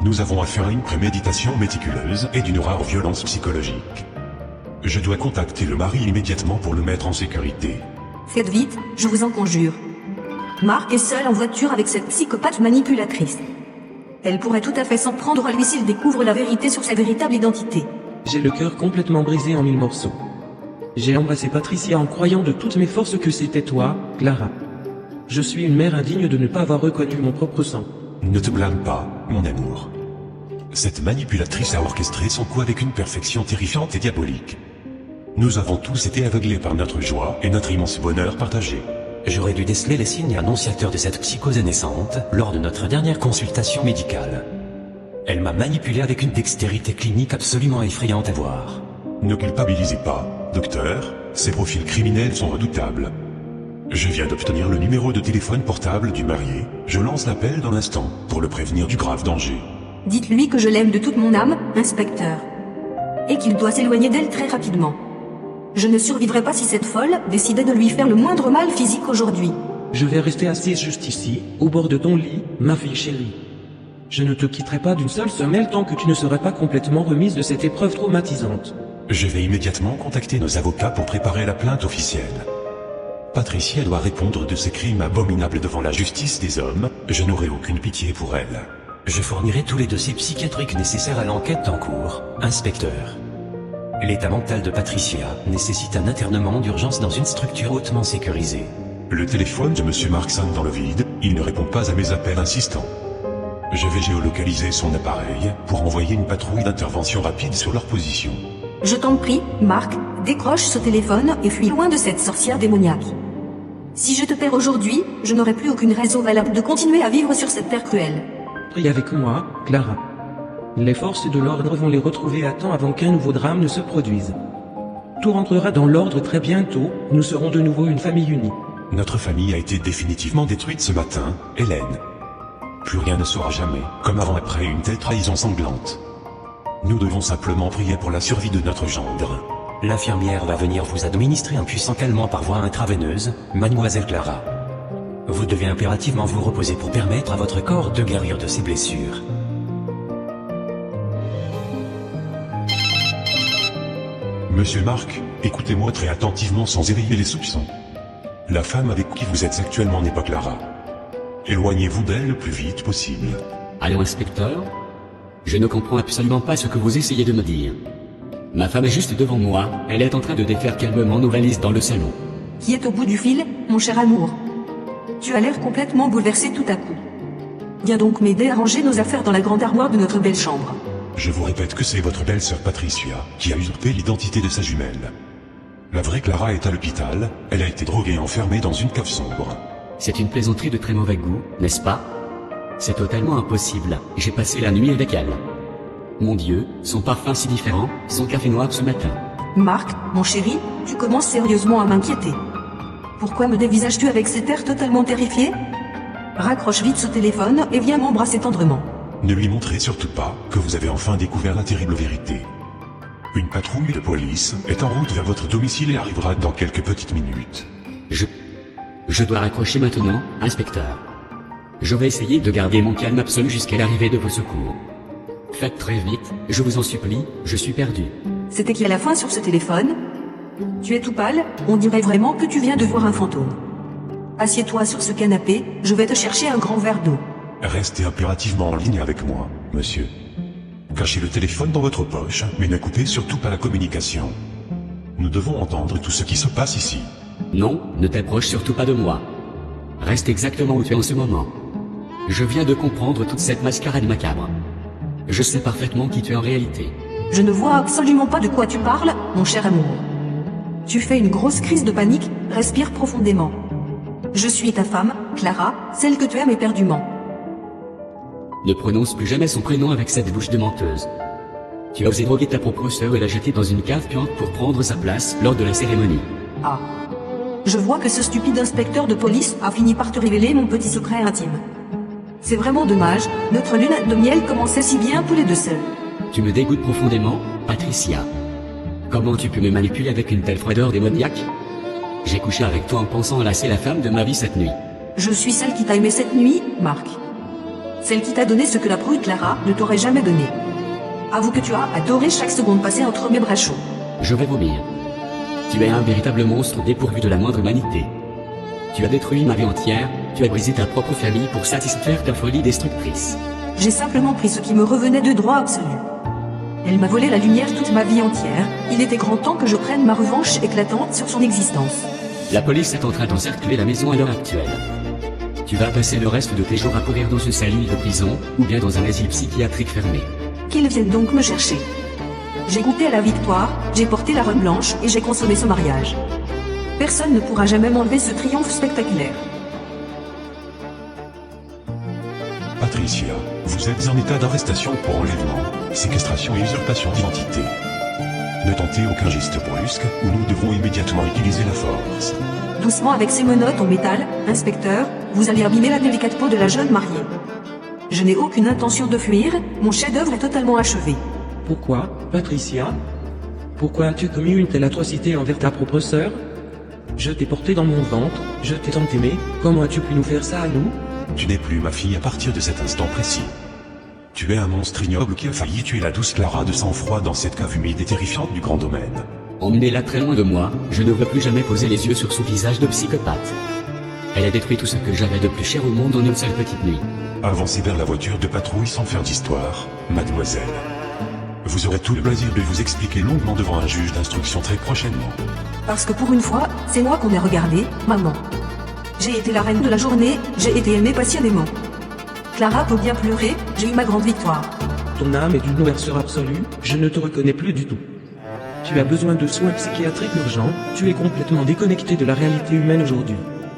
Nous avons affaire à une préméditation méticuleuse et d'une rare violence psychologique. Je dois contacter le mari immédiatement pour le mettre en sécurité. Faites vite, je vous en conjure. Marc est seul en voiture avec cette psychopathe manipulatrice. Elle pourrait tout à fait s'en prendre à lui s'il découvre la vérité sur sa véritable identité. J'ai le cœur complètement brisé en 1000 morceaux. J'ai embrassé Patricia en croyant de toutes mes forces que c'était toi, Clara. Je suis une mère indigne de ne pas avoir reconnu mon propre sang. Ne te blâme pas, mon amour. Cette manipulatrice a orchestré son coup avec une perfection terrifiante et diabolique. Nous avons tous été aveuglés par notre joie et notre immense bonheur partagé. J'aurais dû déceler les signes annonciateurs de cette psychose naissante lors de notre dernière consultation médicale. Elle m'a manipulé avec une dextérité clinique absolument effrayante à voir. Ne culpabilisez pas, docteur, ces profils criminels sont redoutables. Je viens d'obtenir le numéro de téléphone portable du marié, je lance l'appel dans l'instant, pour le prévenir du grave danger. Dites-lui que je l'aime de toute mon âme, inspecteur. Et qu'il doit s'éloigner d'elle très rapidement. Je ne survivrai pas si cette folle décidait de lui faire le moindre mal physique aujourd'hui. Je vais rester assise juste ici, au bord de ton lit, ma fille chérie. Je ne te quitterai pas d'une seule semelle tant que tu ne seras pas complètement remise de cette épreuve traumatisante. Je vais immédiatement contacter nos avocats pour préparer la plainte officielle. Patricia doit répondre de ces crimes abominables devant la justice des hommes, je n'aurai aucune pitié pour elle. Je fournirai tous les dossiers psychiatriques nécessaires à l'enquête en cours, inspecteur. L'état mental de Patricia nécessite un internement d'urgence dans une structure hautement sécurisée. Le téléphone de Monsieur Markson dans le vide, il ne répond pas à mes appels insistants. Je vais géolocaliser son appareil pour envoyer une patrouille d'intervention rapide sur leur position. Je t'en prie, Marc, décroche ce téléphone et fuis loin de cette sorcière démoniaque. Si je te perds aujourd'hui, je n'aurai plus aucune raison valable de continuer à vivre sur cette terre cruelle. Prie avec moi, Clara. Les forces de l'ordre vont les retrouver à temps avant qu'un nouveau drame ne se produise. Tout rentrera dans l'ordre très bientôt, nous serons de nouveau une famille unie. Notre famille a été définitivement détruite ce matin, Hélène. Plus rien ne sera jamais, comme avant après une telle trahison sanglante. Nous devons simplement prier pour la survie de notre gendre. L'infirmière va venir vous administrer un puissant calmant par voie intraveineuse, mademoiselle Clara. Vous devez impérativement vous reposer pour permettre à votre corps de guérir de ses blessures. Monsieur Marc, écoutez-moi très attentivement sans éveiller les soupçons. La femme avec qui vous êtes actuellement n'est pas Clara. Éloignez-vous d'elle le plus vite possible. Allô, inspecteur? Je ne comprends absolument pas ce que vous essayez de me dire. Ma femme est juste devant moi, elle est en train de défaire calmement nos valises dans le salon. Qui est au bout du fil, mon cher amour? Tu as l'air complètement bouleversé tout à coup. Viens donc m'aider à ranger nos affaires dans la grande armoire de notre belle chambre. Je vous répète que c'est votre belle-sœur Patricia qui a usurpé l'identité de sa jumelle. La vraie Clara est à l'hôpital, elle a été droguée et enfermée dans une cave sombre. C'est une plaisanterie de très mauvais goût, n'est-ce pas? C'est totalement impossible, j'ai passé la nuit avec elle. Mon Dieu, son parfum si différent, son café noir ce matin. Marc, mon chéri, tu commences sérieusement à m'inquiéter. Pourquoi me dévisages-tu avec cet air totalement terrifié? Raccroche vite ce téléphone et viens m'embrasser tendrement. Ne lui montrez surtout pas que vous avez enfin découvert la terrible vérité. Une patrouille de police est en route vers votre domicile et arrivera dans quelques petites minutes. Je dois raccrocher maintenant, inspecteur. Je vais essayer de garder mon calme absolu jusqu'à l'arrivée de vos secours. Faites très vite, je vous en supplie, je suis perdu. C'était qui à la fin sur ce téléphone? Tu es tout pâle, on dirait vraiment que tu viens de voir un fantôme. Assieds-toi sur ce canapé, je vais te chercher un grand verre d'eau. Restez impérativement en ligne avec moi, monsieur. Cachez le téléphone dans votre poche, mais ne coupez surtout pas la communication. Nous devons entendre tout ce qui se passe ici. Non, ne t'approche surtout pas de moi. Reste exactement où tu es en ce moment. Je viens de comprendre toute cette mascarade macabre. Je sais parfaitement qui tu es en réalité. Je ne vois absolument pas de quoi tu parles, mon cher amour. Tu fais une grosse crise de panique, respire profondément. Je suis ta femme, Clara, celle que tu aimes éperdument. Ne prononce plus jamais son prénom avec cette bouche de menteuse. Tu as osé droguer ta propre sœur et la jeter dans une cave puante pour prendre sa place lors de la cérémonie. Ah. Je vois que ce stupide inspecteur de police a fini par te révéler mon petit secret intime. C'est vraiment dommage, notre lunette de miel commençait si bien tous les deux seuls. Tu me dégoûtes profondément, Patricia. Comment tu peux me manipuler avec une telle froideur démoniaque? J'ai couché avec toi en pensant enlacer la femme de ma vie cette nuit. Je suis celle qui t'a aimé cette nuit, Marc. Celle qui t'a donné ce que la prude Clara ne t'aurait jamais donné. Avoue que tu as adoré chaque seconde passée entre mes bras chauds. Je vais vomir. Tu es un véritable monstre dépourvu de la moindre humanité. Tu as détruit ma vie entière, tu as brisé ta propre famille pour satisfaire ta folie destructrice. J'ai simplement pris ce qui me revenait de droit absolu. Elle m'a volé la lumière toute ma vie entière, il était grand temps que je prenne ma revanche éclatante sur son existence. La police est en train d'encercler la maison à l'heure actuelle. Tu vas passer le reste de tes jours à courir dans une salle de prison, ou bien dans un asile psychiatrique fermé. Qu'ils viennent donc me chercher. J'ai goûté à la victoire, j'ai porté la robe blanche et j'ai consommé ce mariage. Personne ne pourra jamais m'enlever ce triomphe spectaculaire. Patricia, vous êtes en état d'arrestation pour enlèvement, séquestration et usurpation d'identité. Ne tentez aucun geste brusque, ou nous devrons immédiatement utiliser la force. Doucement avec ces menottes en métal, inspecteur, vous allez abîmer la délicate peau de la jeune mariée. Je n'ai aucune intention de fuir, mon chef-d'œuvre est totalement achevé. Pourquoi, Patricia? Pourquoi as-tu commis une telle atrocité envers ta propre sœur? Je t'ai porté dans mon ventre, je t'ai tant aimé, comment as-tu pu nous faire ça à nous? Tu n'es plus ma fille à partir de cet instant précis. Tu es un monstre ignoble qui a failli tuer la douce Clara de sang-froid dans cette cave humide et terrifiante du grand domaine. Emmenez-la très loin de moi, je ne veux plus jamais poser les yeux sur son visage de psychopathe. Elle a détruit tout ce que j'avais de plus cher au monde en une seule petite nuit. Avancez vers la voiture de patrouille sans faire d'histoire, mademoiselle. Vous aurez tout le plaisir de vous expliquer longuement devant un juge d'instruction très prochainement. Parce que pour une fois, c'est moi qu'on a regardé, maman. J'ai été la reine de la journée, j'ai été aimée passionnément. Clara peut bien pleurer, j'ai eu ma grande victoire. Ton âme est d'une noirceur absolue, je ne te reconnais plus du tout. Tu as besoin de soins psychiatriques urgents, tu es complètement déconnecté de la réalité humaine aujourd'hui.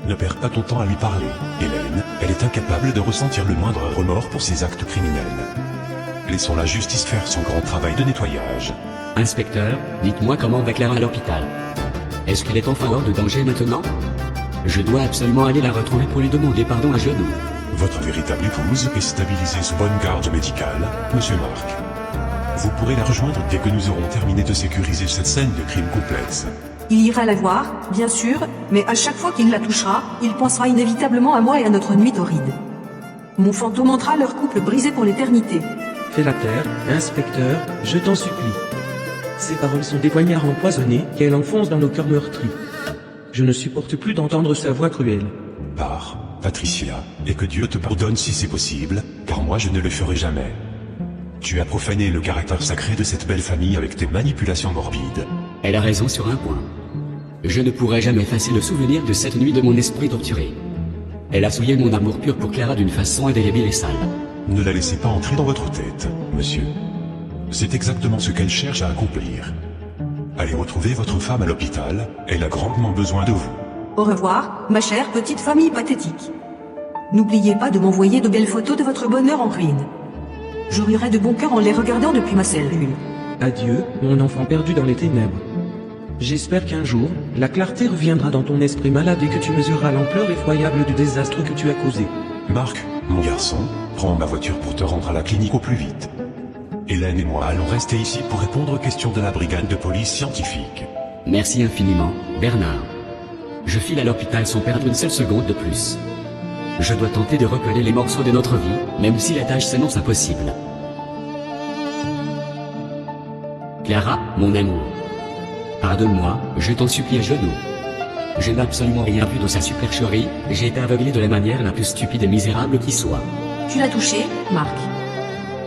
Ne perds pas ton temps à lui parler, Hélène, elle est incapable de ressentir le moindre remords pour ses actes criminels. Laissons la justice faire son grand travail de nettoyage. Inspecteur, dites-moi comment va Clara à l'hôpital. Est-ce qu'elle est enfin hors de danger maintenant? Je dois absolument aller la retrouver pour lui demander pardon à genoux. Votre véritable épouse est stabilisée sous bonne garde médicale, monsieur Marc. Vous pourrez la rejoindre dès que nous aurons terminé de sécuriser cette scène de crime complexe. Il ira la voir, bien sûr, mais à chaque fois qu'il la touchera, il pensera inévitablement à moi et à notre nuit torride. Mon fantôme hantera leur couple brisé pour l'éternité. Fais la terre, inspecteur, je t'en supplie. Ces paroles sont des poignards empoisonnés qu'elle enfonce dans nos cœurs meurtris. Je ne supporte plus d'entendre sa voix cruelle. Pars, Patricia, et que Dieu te pardonne si c'est possible, car moi je ne le ferai jamais. Tu as profané le caractère sacré de cette belle famille avec tes manipulations morbides. Elle a raison sur un point. Je ne pourrai jamais effacer le souvenir de cette nuit de mon esprit torturé. Elle a souillé mon amour pur pour Clara d'une façon indélébile et sale. Ne la laissez pas entrer dans votre tête, monsieur. C'est exactement ce qu'elle cherche à accomplir. Allez retrouver votre femme à l'hôpital, elle a grandement besoin de vous. Au revoir, ma chère petite famille pathétique. N'oubliez pas de m'envoyer de belles photos de votre bonheur en ruine. Je rirai de bon cœur en les regardant depuis ma cellule. Adieu, mon enfant perdu dans les ténèbres. J'espère qu'un jour, la clarté reviendra dans ton esprit malade et que tu mesureras l'ampleur effroyable du désastre que tu as causé. Marc, mon garçon, prends ma voiture pour te rendre à la clinique au plus vite. Hélène et moi allons rester ici pour répondre aux questions de la brigade de police scientifique. Merci infiniment, Bernard. Je file à l'hôpital sans perdre une seule seconde de plus. Je dois tenter de recoller les morceaux de notre vie, même si la tâche s'annonce impossible. Clara, mon amour. Pardonne-moi, je t'en supplie à genoux. Je n'ai absolument rien vu de sa supercherie, j'ai été aveuglé de la manière la plus stupide et misérable qui soit. Tu l'as touché, Marc.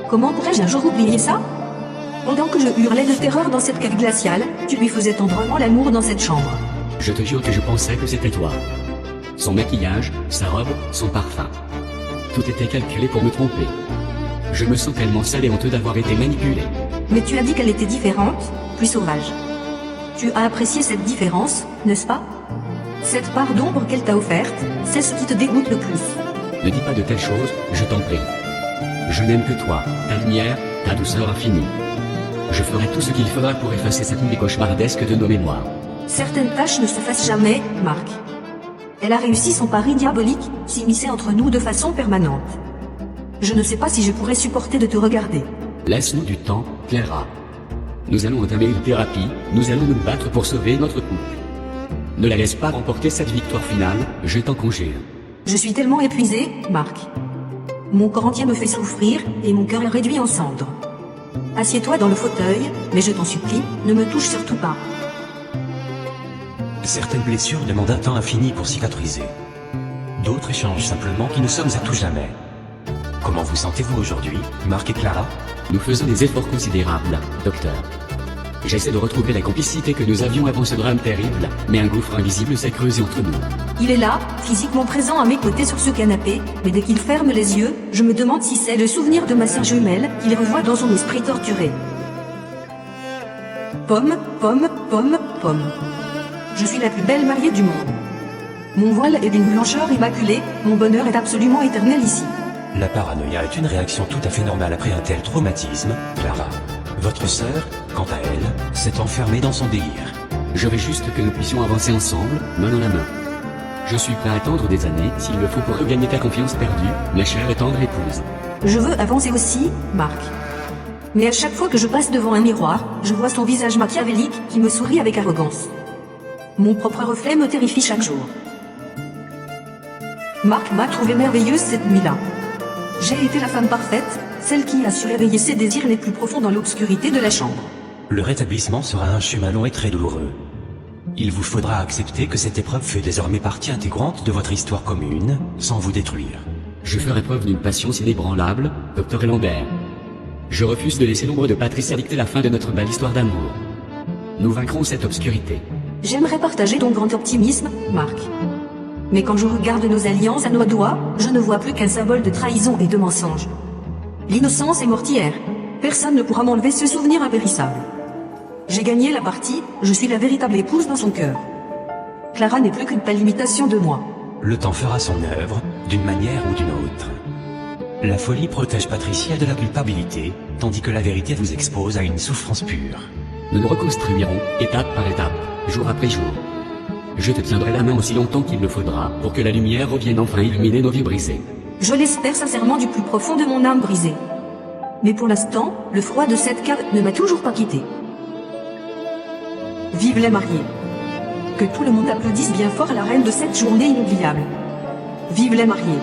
Comment pourrais-je un jour oublier ça? Pendant que je hurlais de terreur dans cette cave glaciale, tu lui faisais tendrement l'amour dans cette chambre. Je te jure que je pensais que c'était toi. Son maquillage, sa robe, son parfum. Tout était calculé pour me tromper. Je me sens tellement sale et honteux d'avoir été manipulé. Mais tu as dit qu'elle était différente, plus sauvage. Tu as apprécié cette différence, n'est-ce pas? Cette part d'ombre qu'elle t'a offerte, c'est ce qui te dégoûte le plus. Ne dis pas de telles choses, je t'en prie. Je n'aime que toi, ta lumière, ta douceur infinie. Je ferai tout ce qu'il faudra pour effacer cette nuit cauchemardesque de nos mémoires. Certaines tâches ne se fassent jamais, Marc. Elle a réussi son pari diabolique, s'immiscer entre nous de façon permanente. Je ne sais pas si je pourrais supporter de te regarder. Laisse-nous du temps, Clara. Nous allons entamer une thérapie, nous allons nous battre pour sauver notre couple. Ne la laisse pas remporter cette victoire finale, je t'en conjure. Je suis tellement épuisée, Marc. Mon corps entier me fait souffrir, et mon cœur est réduit en cendres. Assieds-toi dans le fauteuil, mais je t'en supplie, ne me touche surtout pas. Certaines blessures demandent un temps infini pour cicatriser. D'autres échangent simplement qui nous sommes à tout jamais. Comment vous sentez-vous aujourd'hui, Marc et Clara? Nous faisons des efforts considérables, docteur. J'essaie de retrouver la complicité que nous avions avant ce drame terrible, mais un gouffre invisible s'est creusé entre nous. Il est là, physiquement présent à mes côtés sur ce canapé, mais dès qu'il ferme les yeux, je me demande si c'est le souvenir de ma sœur jumelle qu'il revoit dans son esprit torturé. Pomme, pomme, pomme, pomme. Je suis la plus belle mariée du monde. Mon voile est d'une blancheur immaculée, mon bonheur est absolument éternel ici. La paranoïa est une réaction tout à fait normale après un tel traumatisme, Clara. Votre sœur, quant à elle, s'est enfermée dans son délire. Je veux juste que nous puissions avancer ensemble, main dans la main. Je suis prêt à attendre des années, s'il le faut pour regagner ta confiance perdue, ma chère et tendre épouse. Je veux avancer aussi, Marc. Mais à chaque fois que je passe devant un miroir, je vois son visage machiavélique qui me sourit avec arrogance. Mon propre reflet me terrifie chaque jour. Marc m'a trouvée merveilleuse cette nuit-là. J'ai été la femme parfaite, celle qui a su réveiller ses désirs les plus profonds dans l'obscurité de la chambre. Le rétablissement sera un chemin long et très douloureux. Il vous faudra accepter que cette épreuve fait désormais partie intégrante de votre histoire commune, sans vous détruire. Je ferai preuve d'une patience inébranlable, docteur Lambert. Je refuse de laisser l'ombre de Patricia dicter la fin de notre belle histoire d'amour. Nous vaincrons cette obscurité. J'aimerais partager ton grand optimisme, Marc. Mais quand je regarde nos alliances à nos doigts, je ne vois plus qu'un symbole de trahison et de mensonge. L'innocence est mortière. Personne ne pourra m'enlever ce souvenir impérissable. J'ai gagné la partie, je suis la véritable épouse dans son cœur. Clara n'est plus qu'une pâle imitation de moi. Le temps fera son œuvre, d'une manière ou d'une autre. La folie protège Patricia de la culpabilité, tandis que la vérité vous expose à une souffrance pure. Nous nous reconstruirons, étape par étape, jour après jour. Je te tiendrai la main aussi longtemps qu'il le faudra, pour que la lumière revienne enfin illuminer nos vies brisées. Je l'espère sincèrement du plus profond de mon âme brisée. Mais pour l'instant, le froid de cette cave ne m'a toujours pas quitté. Vive les mariés. Que tout le monde applaudisse bien fort la reine de cette journée inoubliable. Vive les mariés.